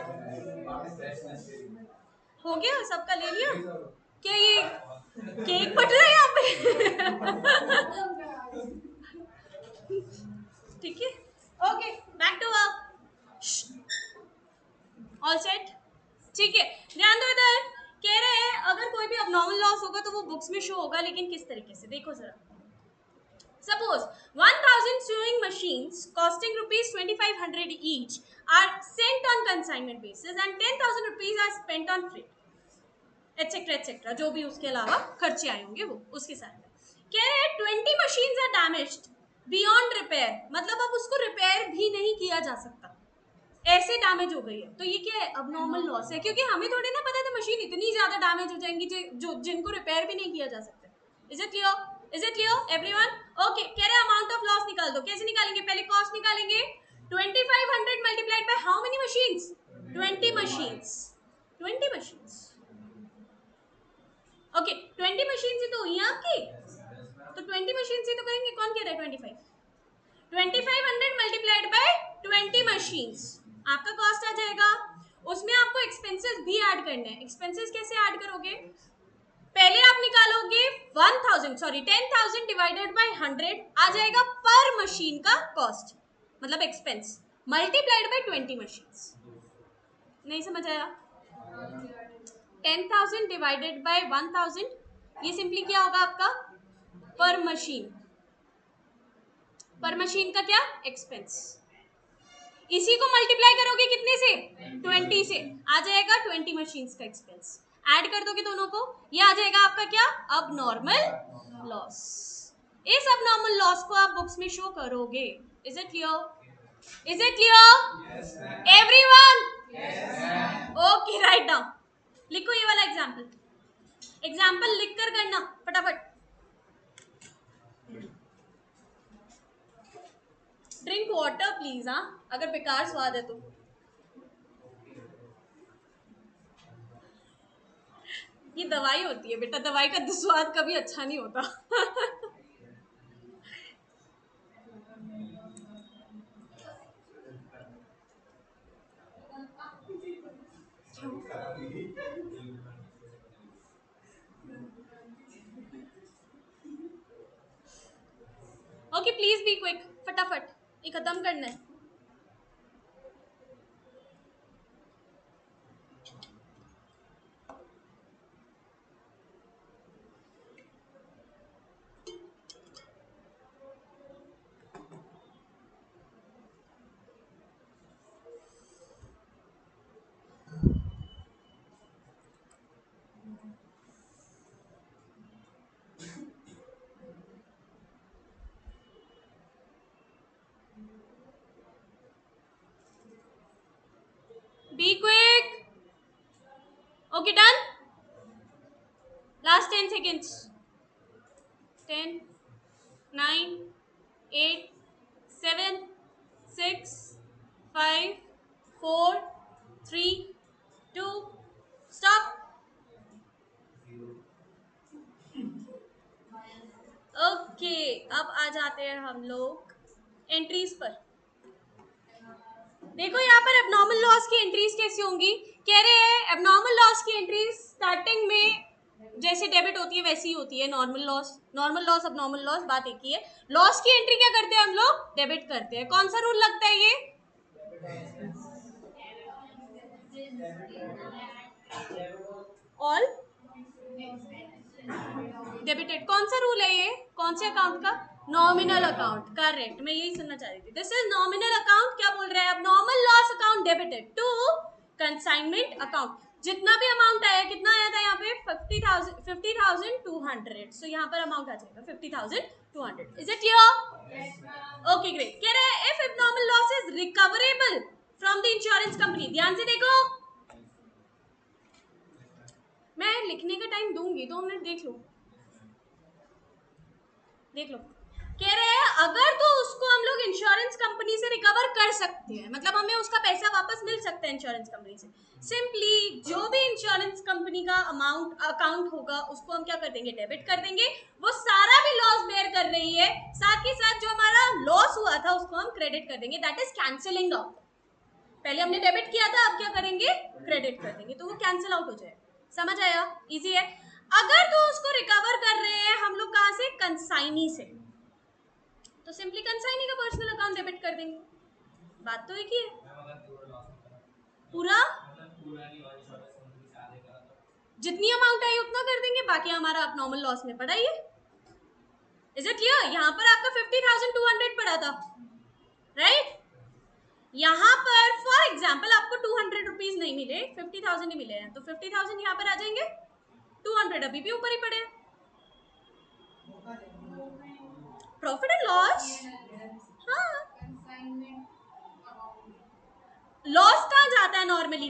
हो गया, सबका ले लिया? क्या ये केक बट रहा है यहाँ पे? ठीक है, okay, back to work. All set? ठीक है, ध्यान दो इधर। कह रहे हैं अगर कोई भी अबनॉर्मल लॉस होगा तो वो बुक्स में शो होगा, लेकिन किस तरीके से, देखो जरा। Suppose 1000 sewing machines costing rupees 2500 each are sent on consignment basis and 10,000 rupees are spent on freight, etc. जो भी उसके अलावा खर्चे आए होंगे वो उसके साथ में। कह रहे हैं 20 machines are damaged beyond repair, मतलब अब उसको रिपेयर भी नहीं किया जा सकता, ऐसे डैमेज हो गई है। तो ये क्या है? अबनॉर्मल लॉस है, क्योंकि हमें थोड़ी ना पता था मशीन इतनी ज्यादा डैमेज हो जाएंगी जो जिनको रिपेयर भी नहीं किया जा सकता। Is it clear? Is it clear everyone? Okay, कह रहे अमाउंट ऑफ लॉस निकाल दो। कैसे निकालेंगे? पहले कॉस्ट निकालेंगे। 2500 multiplied by how many machines? 20 machines. 20 machines, okay, 20 machines ही तो हुई हैं आपकी, तो 20 मशीन्स ही तो करेंगे। कौन कह रहा है 25? 2500 मल्टीप्लाइड बाय 20 मशीन्स, आपका कॉस्ट आ जाएगा। उसमें आपको एक्सपेंसेस भी ऐड करने हैं। एक्सपेंसेस कैसे ऐड करोगे? पहले आप निकालोगे 10,000 डिवाइडेड बाय 100, आ जाएगा पर मशीन का कॉस्ट, मतलब एक्सपेंस, मल्टीप्लाइड बाय 20 मशीन्स। नहीं समझ आया? 10,000 डिवाइडेड बाय 1000, ये सिंपली क्या होगा आपका? पर मशीन। पर मशीन का क्या? एक्सपेंस। इसी को मल्टीप्लाई करोगे कितने से? 20 से, आ जाएगा 20 मशीन्स का एक्सपेंस। ऐड कर दोगे दोनों को, ये आ जाएगा आपका क्या? अब नॉर्मल लॉस। इस अब नॉर्मल लॉस को आप बुक्स में शो करोगे। Is it clear? Is it clear everyone? Okay, write down. लिखो ये वाला एग्जाम्पल। एग्जाम्पल लिख कर करना फटाफट। ड्रिंक वाटर प्लीज, हाँ, अगर बेकार स्वाद है तो। ये दवाई होती है बेटा, दवाई का स्वाद कभी अच्छा नहीं होता। ओके, प्लीज बी क्विक, फटाफट ये खत्म करना है। Be quick. Okay, done. Last 10 seconds. 10, 9, 8, 7, 6, 5, 4, 3, 2, stop. Okay, अब आ जाते हैं हम लोग एंट्रीज पर। देखो यहाँ पर एबनॉर्मल लॉस की एंट्रीज कैसी होंगी। कह रहे हैं एबनॉर्मल लॉस की एंट्रीज स्टार्टिंग में जैसे डेबिट होती है वैसी ही होती है। नॉर्मल लॉस एबनॉर्मल लॉस, बात एक ही है। लॉस की एंट्री क्या करते हैं हम लोग? डेबिट करते हैं। कौन सा रूल लगता है ये? All debited. कौन सा रूल है ये? कौन से अकाउंट का? नॉमिनल अकाउंट, करेक्ट, मैं यही सुनना चाह रही थी। This is nominal account. क्या बोल रहा है? अब normal loss account debited to consignment account. जितना भी अमाउंट आया, कितना आया था यहाँ पे? 50,200। सो यहाँ पर अमाउंट आ जाएगा 50,200। Is it clear? Okay, great. कह रहा है if abnormal loss is recoverable from the insurance company. ध्यान से देखो, मैं लिखने का टाइम दूंगी, 2 मिनट देख लो, देख लो। कह रहे हैं अगर तो उसको हम लोग इंश्योरेंस कंपनी से रिकवर कर सकते हैं, मतलब हमें उसका पैसा वापस मिल सकता है इंश्योरेंस कंपनी से। सिंपली जो भी इंश्योरेंस कंपनी का अमाउंट अकाउंट होगा उसको हम क्या कर देंगे? डेबिट कर देंगे। वो सारा भी लॉस बेयर कर रही है, साथ ही साथ जो हमारा लॉस हुआ था उसको हम क्रेडिट कर देंगे। That is cancelling out. पहले हमने डेबिट किया था, अब क्या करेंगे? क्रेडिट कर देंगे, तो वो कैंसिल आउट हो जाएगा। समझ आया? इजी है। अगर तो उसको रिकवर कर रहे हैं हम लोग कहाँ से? कंसाइनी से, तो सिंपली कंसाइनी का पर्सनल अकाउंट डेबिट कर देंगे। बात तो एक ही है। पूरा जितनी अमाउंट आई उतना कर देंगे, बाकी हमारा अब नॉर्मल लॉस में पड़ा ही है। Is it clear? यहाँ पर आपका 50,200 पड़ा था, राइट? यहाँ पर फॉर एग्जाम्पल आपको 200 रुपीज नहीं मिले, 50,000 ही मिले हैं, तो 50,000 यहाँ पर आ जाएंगे, 200 अभी भी ऊपर ही पड़े हैं। प्रॉफिट एंड लॉस, हाँ, लॉस कहाँ जाता है normally?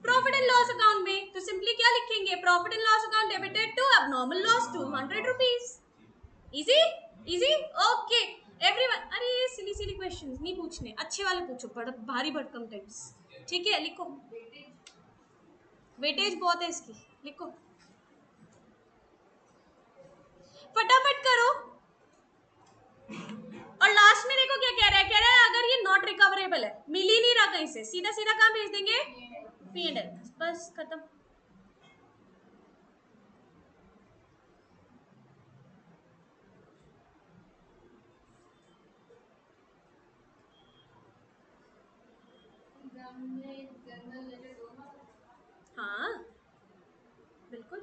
Profit and loss account में। तो सिंपली क्या लिखेंगे? Profit and loss account debited to abnormal loss 200 rupees. Easy easy, okay everyone. अरे ये सिली सिली क्वेश्चंस नहीं पूछने, अच्छे वाले पूछो, बड़ा भारी भरकम टाइप्स। ठीक है, लिखो, वेटेज बहुत है इसकी, लिखो फटाफट करो। और लास्ट में देखो क्या कह रहा है अगर ये नॉट रिकवरेबल है, मिल ही नहीं रहा कहीं से, सीधा सीधा कहाँ भेज देंगे? P&L, बस खत्म। हाँ बिल्कुल,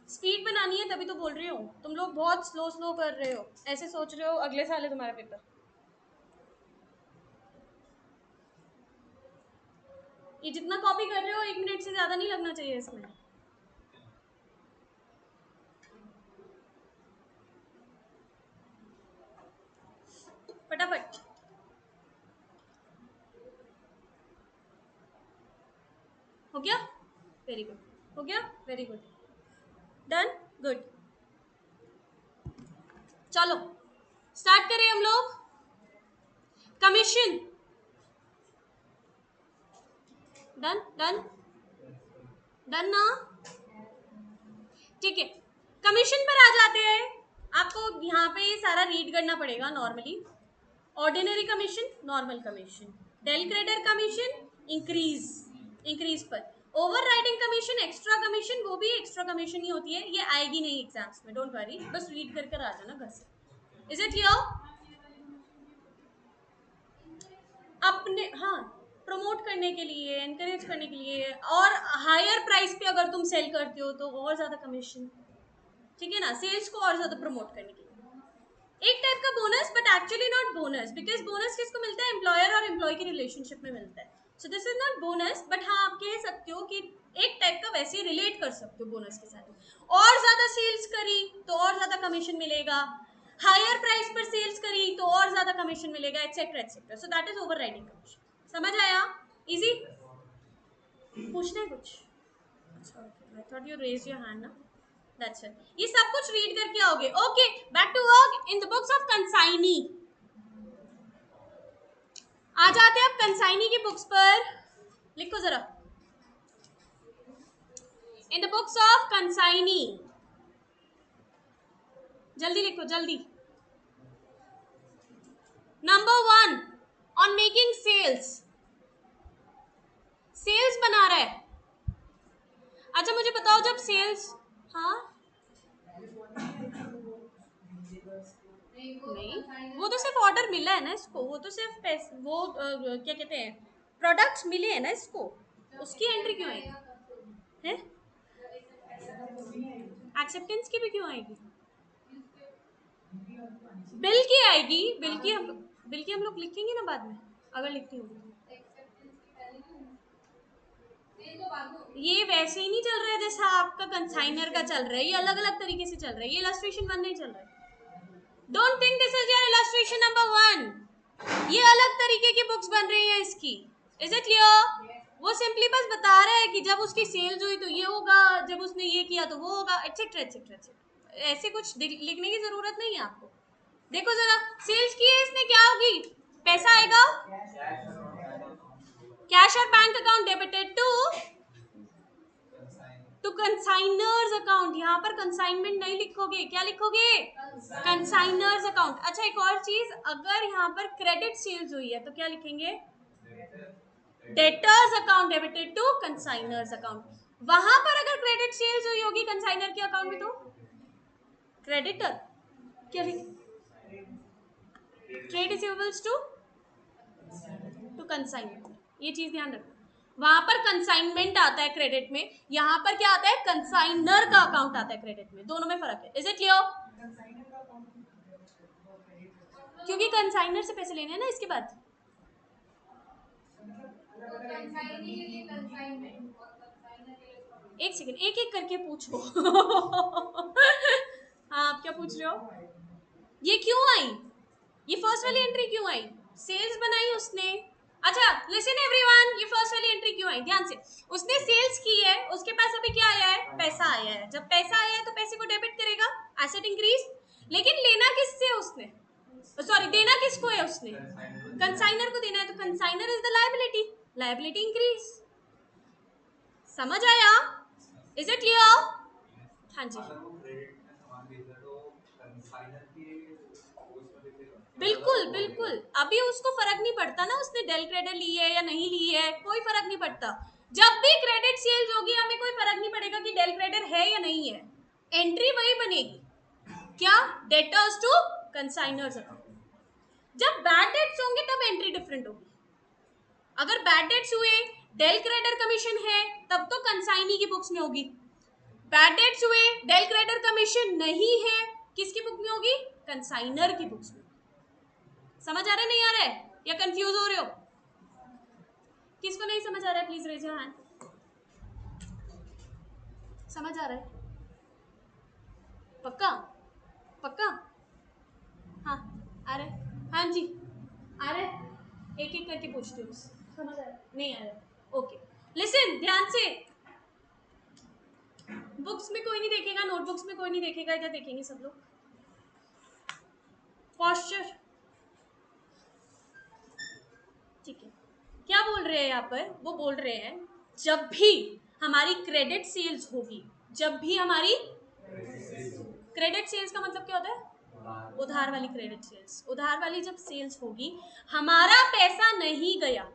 स्पीड बनानी है तभी तो बोल रही हूँ। तुम लोग बहुत स्लो स्लो कर रहे हो, ऐसे सोच रहे हो अगले साल है तुम्हारा पेपर। ये जितना कॉपी कर रहे हो 1 मिनट से ज्यादा नहीं लगना चाहिए इसमें। फटाफट। हो गया? वेरी गुड, हो गया, वेरी गुड, डन, गुड। चलो स्टार्ट करें हम लोग। कमीशन, डन डन डन ना? ठीक है, कमीशन पर आ जाते हैं। आपको यहाँ पे ये सारा रीड करना पड़ेगा normally. Ordinary commission, normal commission, del creditor commission, increase पर, overriding commission, extra commission, वो भी एक्स्ट्रा कमीशन ही होती है, ये आएगी नहीं एग्जाम्स में, डोंट वरी, बस रीड करके आ जाना घर से। Is it clear? अपने, हाँ, प्रमोट करने के लिए, एनकरेज करने के लिए, और हायर प्राइस पे अगर तुम सेल करते हो तो और ज्यादा कमीशन, ठीक है ना, सेल्स को और ज्यादा प्रमोट करने के लिए। एक टाइप का bonus, but actually not bonus, because bonus किसको मिलता है? एम्प्लॉयर और एम्प्लॉय की रिलेशनशिप में मिलता है। So this is not bonus, but हाँ आप कह सकते हो कि एक टाइप का वैसे रिलेट कर सकते हो बोनस के साथ। और ज्यादा सेल्स करी तो और ज्यादा कमीशन मिलेगा, हायर प्राइस पर सेल्स करी तो और ज्यादा कमीशन मिलेगा, et cetera et cetera. So that is overriding commission. समझ आया? इजी? पूछना है कुछ? अच्छा, I thought you raise your hand ना। That's it. ये सब कुछ रीड करके आओगे। Okay, back to work in the books of consignee. आ जाते हैं अब कंसाइनी की बुक्स पर, लिखो जरा। In the books of consignee, जल्दी लिखो जल्दी। Number 1, on making sales, sales बना रहा है। अच्छा मुझे बताओ जब सेल्स, हाँ नहीं, वो तो सिर्फ ऑर्डर मिला है ना इसको, वो तो सिर्फ पैसे, वो क्या कहते हैं, प्रोडक्ट्स मिले हैं ना इसको, उसकी एंट्री क्यों आएगी? है एक्सेप्टेंस की भी क्यों आएगी? बिल की आएगी, बिल की हम लोग लिखेंगे ना बाद में, अगर लिखती होगी। ये वैसे ही नहीं चल रहा है जैसा आपका कंसाइनर का चल रहा है, ये अलग अलग तरीके से चल रहा है, ये इलस्ट्रेशन 1 नहीं चल रहा है। Don't think this is your illustration number 1, ये अलग तरीके की बुक्स बन रही है इसकी। Is it clear? वो सिंपली बस बता रहा है कि जब उसकी सेल्स हुई तो ये होगा, जब उसने ये किया तो वो होगा, एक्सेट्रा एक्सेट्रा एक्सेट्रा। ऐसे कुछ लिखने की जरूरत नहीं है आपको। देखो जरा, सेल्स की है इसने, क्या होगी? पैसा आएगा, कैश और bank account debited to consignor's account. यहाँ पर कंसाइनमेंट नहीं लिखोगे, क्या लिखोगे? Consignor's account. अच्छा एक और चीज, अगर यहाँ पर क्रेडिट सेल्स हुई है तो क्या लिखेंगे? Debtors account debited to consignor's account. वहां पर अगर क्रेडिट सेल्स हुई होगी कंसाइनर के अकाउंट में तो क्रेडिटर क्या ट्रेड रिसीवेबल्स टू कंसाइनर, ये चीज ध्यान रखना। वहां पर कंसाइनमेंट आता है क्रेडिट में, यहाँ पर क्या आता है कंसाइनर का अकाउंट आता है क्रेडिट में, दोनों में फर्क है। Is it clear? क्योंकि कंसाइनर से पैसे लेने हैं ना इसके बाद। एक सेकंड, एक एक करके पूछो। हाँ आप क्या पूछ रहे हो? ये क्यों आई, ये फर्स्ट वाली एंट्री क्यों आई? सेल्स बनाई उसने। अच्छा लिसन एवरीवन, ये फर्स्ट वाली एंट्री क्यों आई ध्यान से। उसने सेल्स की है, उसके पास अभी क्या आया है, पैसा आया है। जब पैसा आया है तो पैसे को डेबिट करेगा, एसेट इंक्रीज। लेकिन लेना किससे उसने, सॉरी देना किसको है उसने, कंसाइनर को देना है। तो consignor is the liability, liability increase. समझ आया? Is it clear? हाँ जी बिल्कुल बिल्कुल, अभी उसको फर्क नहीं पड़ता ना उसने डेल क्रेडिट ली है या नहीं ली है, कोई फर्क नहीं पड़ता। जब भी क्रेडिट सेल्स होगी हमें कोई फर्क नहीं पड़ेगा कि डेल क्रेडिट है या नहीं है, एंट्री वही बनेगी। क्या? Debtors to consignor's account. जब बैड डेट्स होंगे तब एंट्री डिफरेंट होगी। अगर बैड डेट्स हुए, डेल क्रेडिटर कमीशन है, तब तो कंसाइनी की बुक्स में होगी। बैड डेट्स हुए, डेल क्रेडिटर कमीशन नहीं है, किसकी बुक में होगी, कंसाइनर की बुक्स में। समझ आ रहा है नहीं आ रहा है, या कंफ्यूज हो रहे हो? किसको नहीं समझ आ रहा है प्लीज रेज योर हैंड। समझ आ रहा है? पक्का पक्का? हाँ आ रहा है, हाँ जी आ रहा है। एक एक करके पूछती हूँ, समझ आ रहा है नहीं आ रहा है? ओके लिसन ध्यान से, बुक्स में कोई नहीं देखेगा, नोटबुक्स में कोई नहीं देखेगा, इधर देखेंगे सब लोग। पॉस्चर ठीक है, क्या बोल रहे हैं यहाँ पर, वो बोल रहे हैं जब भी हमारी क्रेडिट सेल्स होगी, जब भी हमारी क्रेडिट सेल्स का मतलब क्या होता है, उधार वाली क्रेडिट सेल्स, उधार वाली जब सेल्स होगी, हमारा पैसा नहीं गया,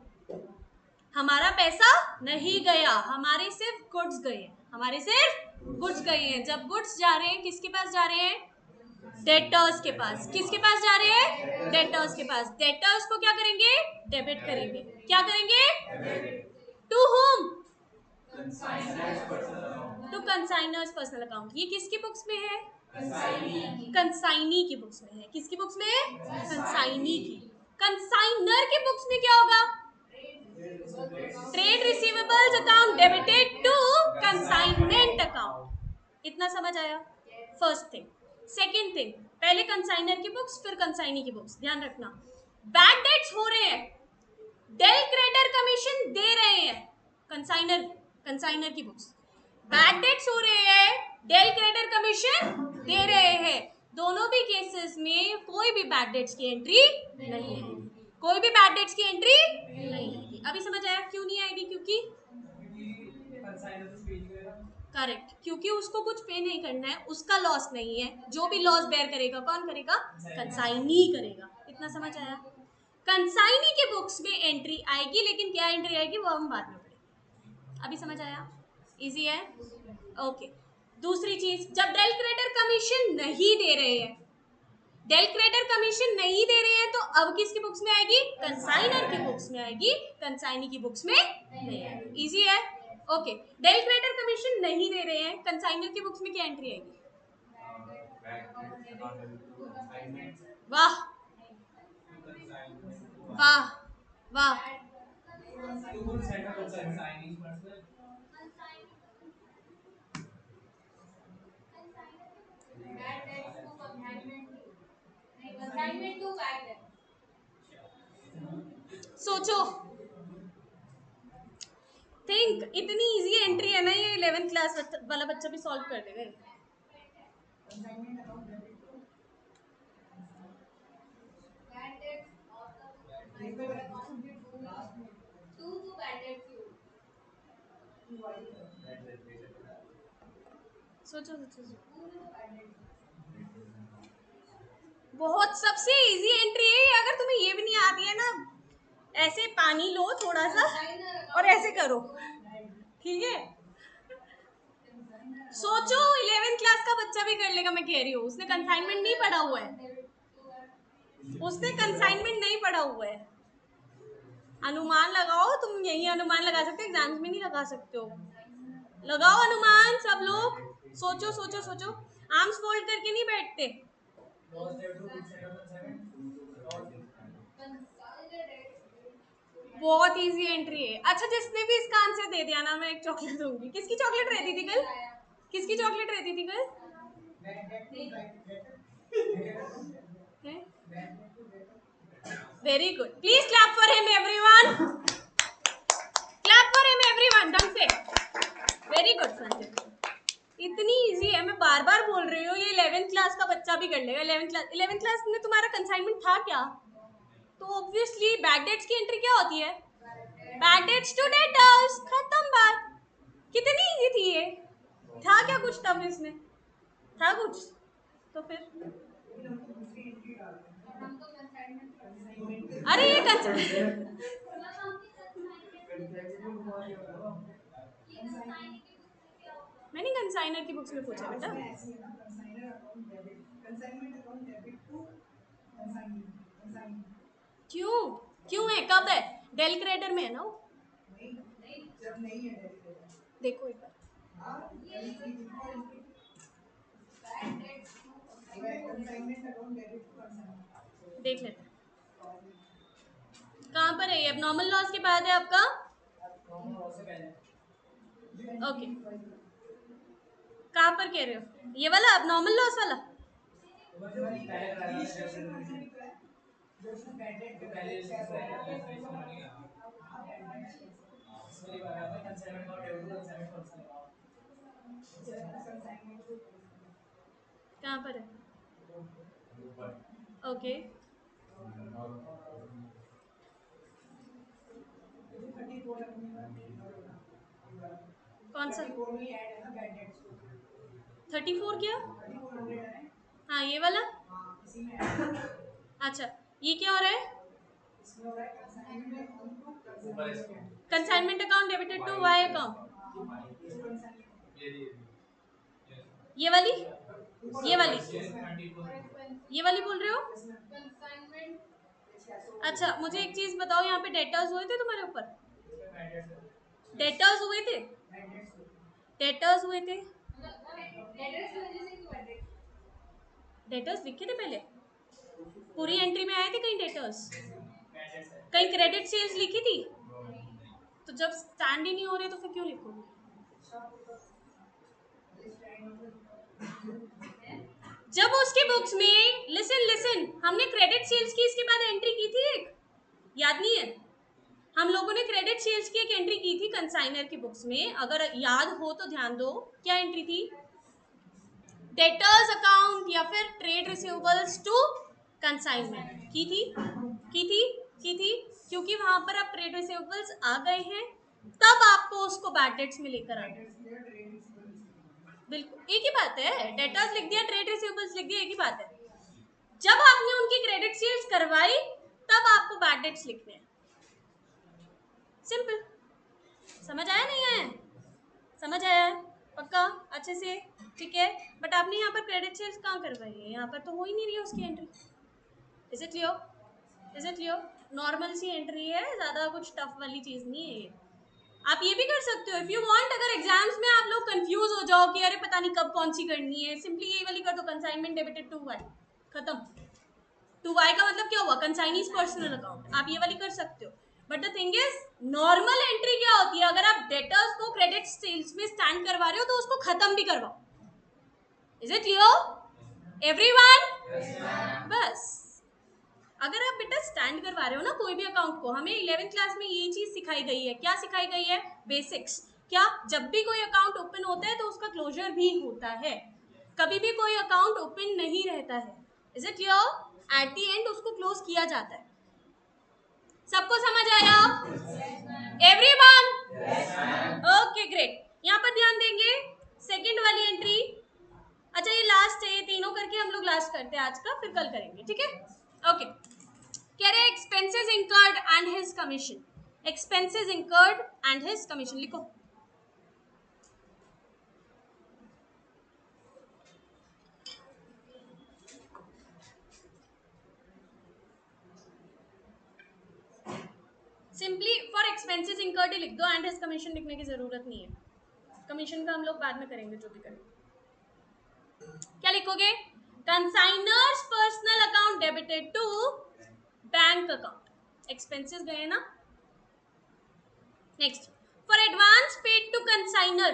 हमारा पैसा नहीं गया, हमारे सिर्फ गुड्स गए, हमारे सिर्फ गुड्स गए हैं। जब गुड्स जा रहे हैं किसके पास जा रहे हैं, डेटर्स के पास। किसके पास जा रहे हैं, डेटर्स के पास। डेटर्स को क्या करेंगे, डेबिट करेंगे। क्या करेंगे, to whom, to consignor's personal account. ये किसकी बुक्स में है, कंसाइनी की बुक्स में है। किसकी बुक्स में, कंसाइनी की। कंसाइनर की बुक्स में क्या होगा, trade receivables account debited to consignment account. इतना समझ आया? First thing. सेकंड थिंग, पहले कंसाइनर की बुक्स फिर कंसाइनी की बुक्स। ध्यान रखना, बैड डेट्स हो रहे हैं, डेल क्रेडिटर कमीशन दे रहे हैं, कंसाइनर कंसाइनर की बुक्स। बैड डेट्स हो रहे हैं, डेल क्रेडिटर कमीशन दे रहे हैं। दोनों भी केसेस में कोई भी बैड डेट्स की एंट्री नहीं है, कोई भी बैड डेट्स की एंट्री नहीं आएगी। अभी समझ आया क्यों नहीं आएगी? क्योंकि करेक्ट, क्योंकि उसको कुछ पे नहीं करना है, उसका लॉस नहीं है। जो भी लॉस बेयर करेगा कौन करेगा, कंसाइनी करेगा। इतना समझ आया? कंसाइनी के बुक्स में एंट्री आएगी, लेकिन क्या एंट्री आएगी वो हम बाद में पढ़ेंगे। अभी समझ आया? इजी है? ओके। दूसरी चीज, जब डेल क्रेडिटर कमीशन नहीं दे रहे हैं, डेल क्रेडिटर कमीशन नहीं दे रहे हैं, तो अब किसकी बुक्स में आएगी, कंसाइनर की बुक्स में आएगी, कंसाइनी की बुक्स में नहीं आएगी। इजी है? ओके। डेल क्रेडिटर कमीशन नहीं दे रहे हैं, कंसाइनर की बुक्स में क्या एंट्री आएगी, वाह वाह वाह, सोचो, थिंक। इतनी इजी एंट्री है ना ये, 11th क्लास वाला बच्चा भी सॉल्व कर देगा। सोचो सोचो, बहुत सबसे इजी एंट्री है ये। अगर तुम्हें ये भी नहीं आती है ना, ऐसे पानी लो थोड़ा सा और ऐसे करो, ठीक है? सोचो 11th क्लास का बच्चा भी कर लेगा, मैं कह रही हूँ। उसने कंसाइनमेंट नहीं पढ़ा हुआ है, उसने कंसाइनमेंट नहीं पढ़ा हुआ है। अनुमान लगाओ, तुम यही अनुमान लगा सकते हो, एग्जाम्स में नहीं लगा सकते हो। लगाओ अनुमान सब लोग, सोचो सोचो सोचो, आर्म्स फोल्ड करके नहीं बैठते। बहुत इजी एंट्री है। अच्छा, जिसने भी इसका आंसर दे दिया ना, मैं एक चॉकलेट दूंगी। किसकी चॉकलेट रहती थी कल? किसकी चॉकलेट रहती थी कल? Very good, please clap for him everyone, clap for him everyone, ढंग से। वेरी गुड संजय, इतनी इजी है, मैं बार बार बोल रही हूँ, ये 11th क्लास का बच्चा भी कर लेगा। 11th क्लास में तुम्हारा कंसाइनमेंट था क्या? तो ऑब्वियसली बैड डेट्स की एंट्री क्या होती है? बैड डेट्स टू डेटर्स, खत्म बात। कितनी इजी थी ये, था क्या कुछ टफ इसमें? था कुछ? तो फिर अरे ये मैंने कंसाइनर की बुक्स में पूछा बेटा। क्यों? क्यों है? कब है? डेल क्रेडर में है ना वो? देखो एक बार, देख लेते हैं कहाँ पर है ये। एबनॉर्मल लॉस के बाद है आपका, ओके। कहाँ पर कह रहे हो? ये वाला एबनॉर्मल लॉस वाला? कहाँ पर है? ओके, कौन सा? 34 क्या? हाँ ये वाला। अच्छा, ये क्या हो रहा है? Consignment account debited to Y account, ये वाली, ये वाली, ये वाली बोल रहे हो? अच्छा, मुझे एक चीज बताओ, यहाँ पे डेटर्स हुए थे तुम्हारे ऊपर? डेटर्स हुए थे? डेटर्स हुए थे? डेटर्स लिखे थे पहले? पूरी एंट्री में आए थे कहीं डेटर्स? कहीं क्रेडिट सेल्स लिखी थी? तो जब स्टैंड ही नहीं हो रहे तो फिर क्यों लिखोगे? जब उसकी बुक्स में, लिसन लिसन, हमने क्रेडिट सेल्स की इसके बाद एंट्री की थी एक, याद नहीं है? हम लोगों ने क्रेडिट सेल्स की एक एंट्री की थी कंसाइनर की बुक्स में, अगर याद हो तो ध्यान दो। क्या एंट्री थी? डेटर्स अकाउंट या फिर ट्रेड रिसीवेबल्स टू कंसाइनमेंट की थी, की थी, की थी। क्योंकि वहां पर अब ट्रेड रिसीवेबल्स आ गए हैं, तब आपको उसको बैड डेट्स में लेकर आना। बिल्कुल एक ही बात है, डेटर्स लिख दिया, ट्रेड रिसीवेबल्स लिख दिया, एक ही बात है। जब आपने उनकी क्रेडिट सेल्स करवाई, तब आपको बैड डेट्स लिखने हैं। सिंपल। समझ आया नहीं आया? समझ आया है? पक्का? अच्छे से? ठीक है। बट आपने यहाँ पर क्रेडिट सेल्स कहाँ करवाई है? यहाँ पर तो हो ही नहीं रही है उसकी entry. Is it clear? Is it clear? Normal सी एंट्री है, ज्यादा कुछ टफ वाली चीज नहीं है ये। आप ये भी कर सकते हो इफ यू वांट। अगर एग्जाम्स में आप लोग कंफ्यूज हो जाओ कि अरे पता नहीं कब कौन सी करनी है, सिंपली ये वाली कर दो, कंसाइनमेंट डेबिटेड टू वाई, खत्म। टू वाई का मतलब क्या हुआ? Consignee's personal account. आप ये वाली कर सकते हो। But the thing is, normal entry क्या होती है? अगर आप डेटर्स को क्रेडिट सेल्स में स्टैंड करवा रहे हो तो उसको खत्म भी करवाओ। Is it clear everyone? बस अगर आप बेटा स्टैंड करवा रहे हो ना कोई भी अकाउंट को, हमें 11th क्लास में ये चीज सिखाई गई है। क्या सिखाई गई है? बेसिक्स। क्या? जब भी कोई अकाउंट ओपन होता है तो उसका क्लोजर भी होता है, कभी भी कोई अकाउंट ओपन नहीं रहता है। Is it clear? Eight the and उसको क्लोज किया जाता है। सबको समझ आया? एवरीवन? Okay great. यहाँ पर ध्यान देंगे सेकंड वाली एंट्री। अच्छा ये लास्ट है, ये तीनों करके हम लोग लास्ट करते हैं आज का, फिर कल करेंगे, ठीक है? ओके। कह रहे expenses incurred and his commission. Expenses incurred and his commission लिखो। सिंपली फॉर एक्सपेंसेस इंकर्ड लिख दो, एंड हिज कमीशन लिखने की जरूरत नहीं है, कमीशन का हम लोग बाद में करेंगे जो भी करेंगे। क्या लिखोगे? Consignor's personal account debited to bank account, expenses गए ना। Next, for advance paid to consignor,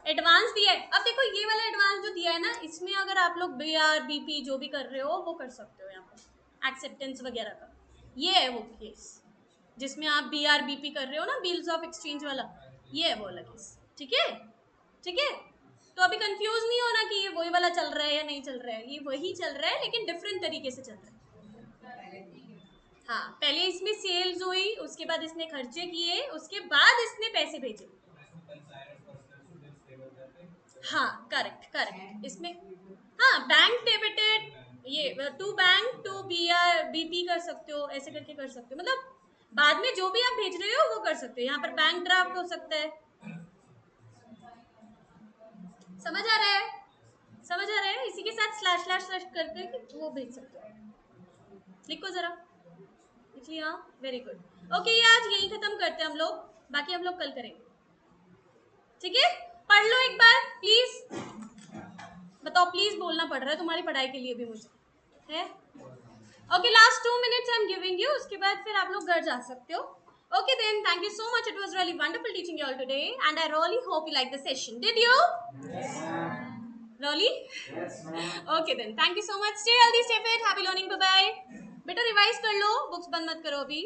advance दिया है। अब देखो ये वाला एडवांस जो दिया है ना, इसमें अगर आप लोग बीआर बीपी जो भी कर रहे हो वो कर सकते हो, यहाँ पर एक्सेप्टेंस वगैरह का ये है वो केस जिसमें आप बीआर बीपी कर रहे हो ना, बिल्स ऑफ एक्सचेंज वाला, ये है वो वाला केस। ठीक है, ठीक है। तो अभी कंफ्यूज नहीं होना कि ये वही वाला चल रहा है या नहीं चल रहा है, ये वही चल रहा है लेकिन डिफरेंट तरीके से चल रहा है। हाँ, पहले इसमें सेल्स हुई, उसके बाद इसने खर्चे किए, उसके बाद इसने पैसे भेजे। हाँ करेक्ट करेक्ट, इसमें हाँ बैंक डेबिटेड, ये टू बैंक टू बीपी कर सकते हो, ऐसे करके कर सकते हो, मतलब बाद में जो भी आप भेज रहे हो वो कर सकते हो। यहाँ पर बैंक ड्राफ्ट हो सकता है। समझ आ रहा है? समझ आ रहा है? इसी के साथ स्लैश स्लैश स्लैश करके वो भेज सकते हो। लिखो जरा, लिख लिया? Very good. ओके, ये आज यही खत्म करते हैं हम लोग, बाकी हम लोग कल करेंगे। ठीक है, पढ़ लो एक बार प्लीज। बताओ, प्लीज बोलना पड़ रहा है तुम्हारी पढ़ाई के लिए भी मुझे, है? Okay, last 2 minutes I am giving you, उसके बाद फिर आप लोग घर जा सकते हो। Okay then, thank you so much. It was really wonderful teaching you all today, and I really hope you liked the session. Did you? Yes. Really? Yes, ma'am. Okay then, thank you so much. Stay healthy, stay fit. Happy learning. Bye bye. बेटा revise कर लो, books बंद मत करो अभी।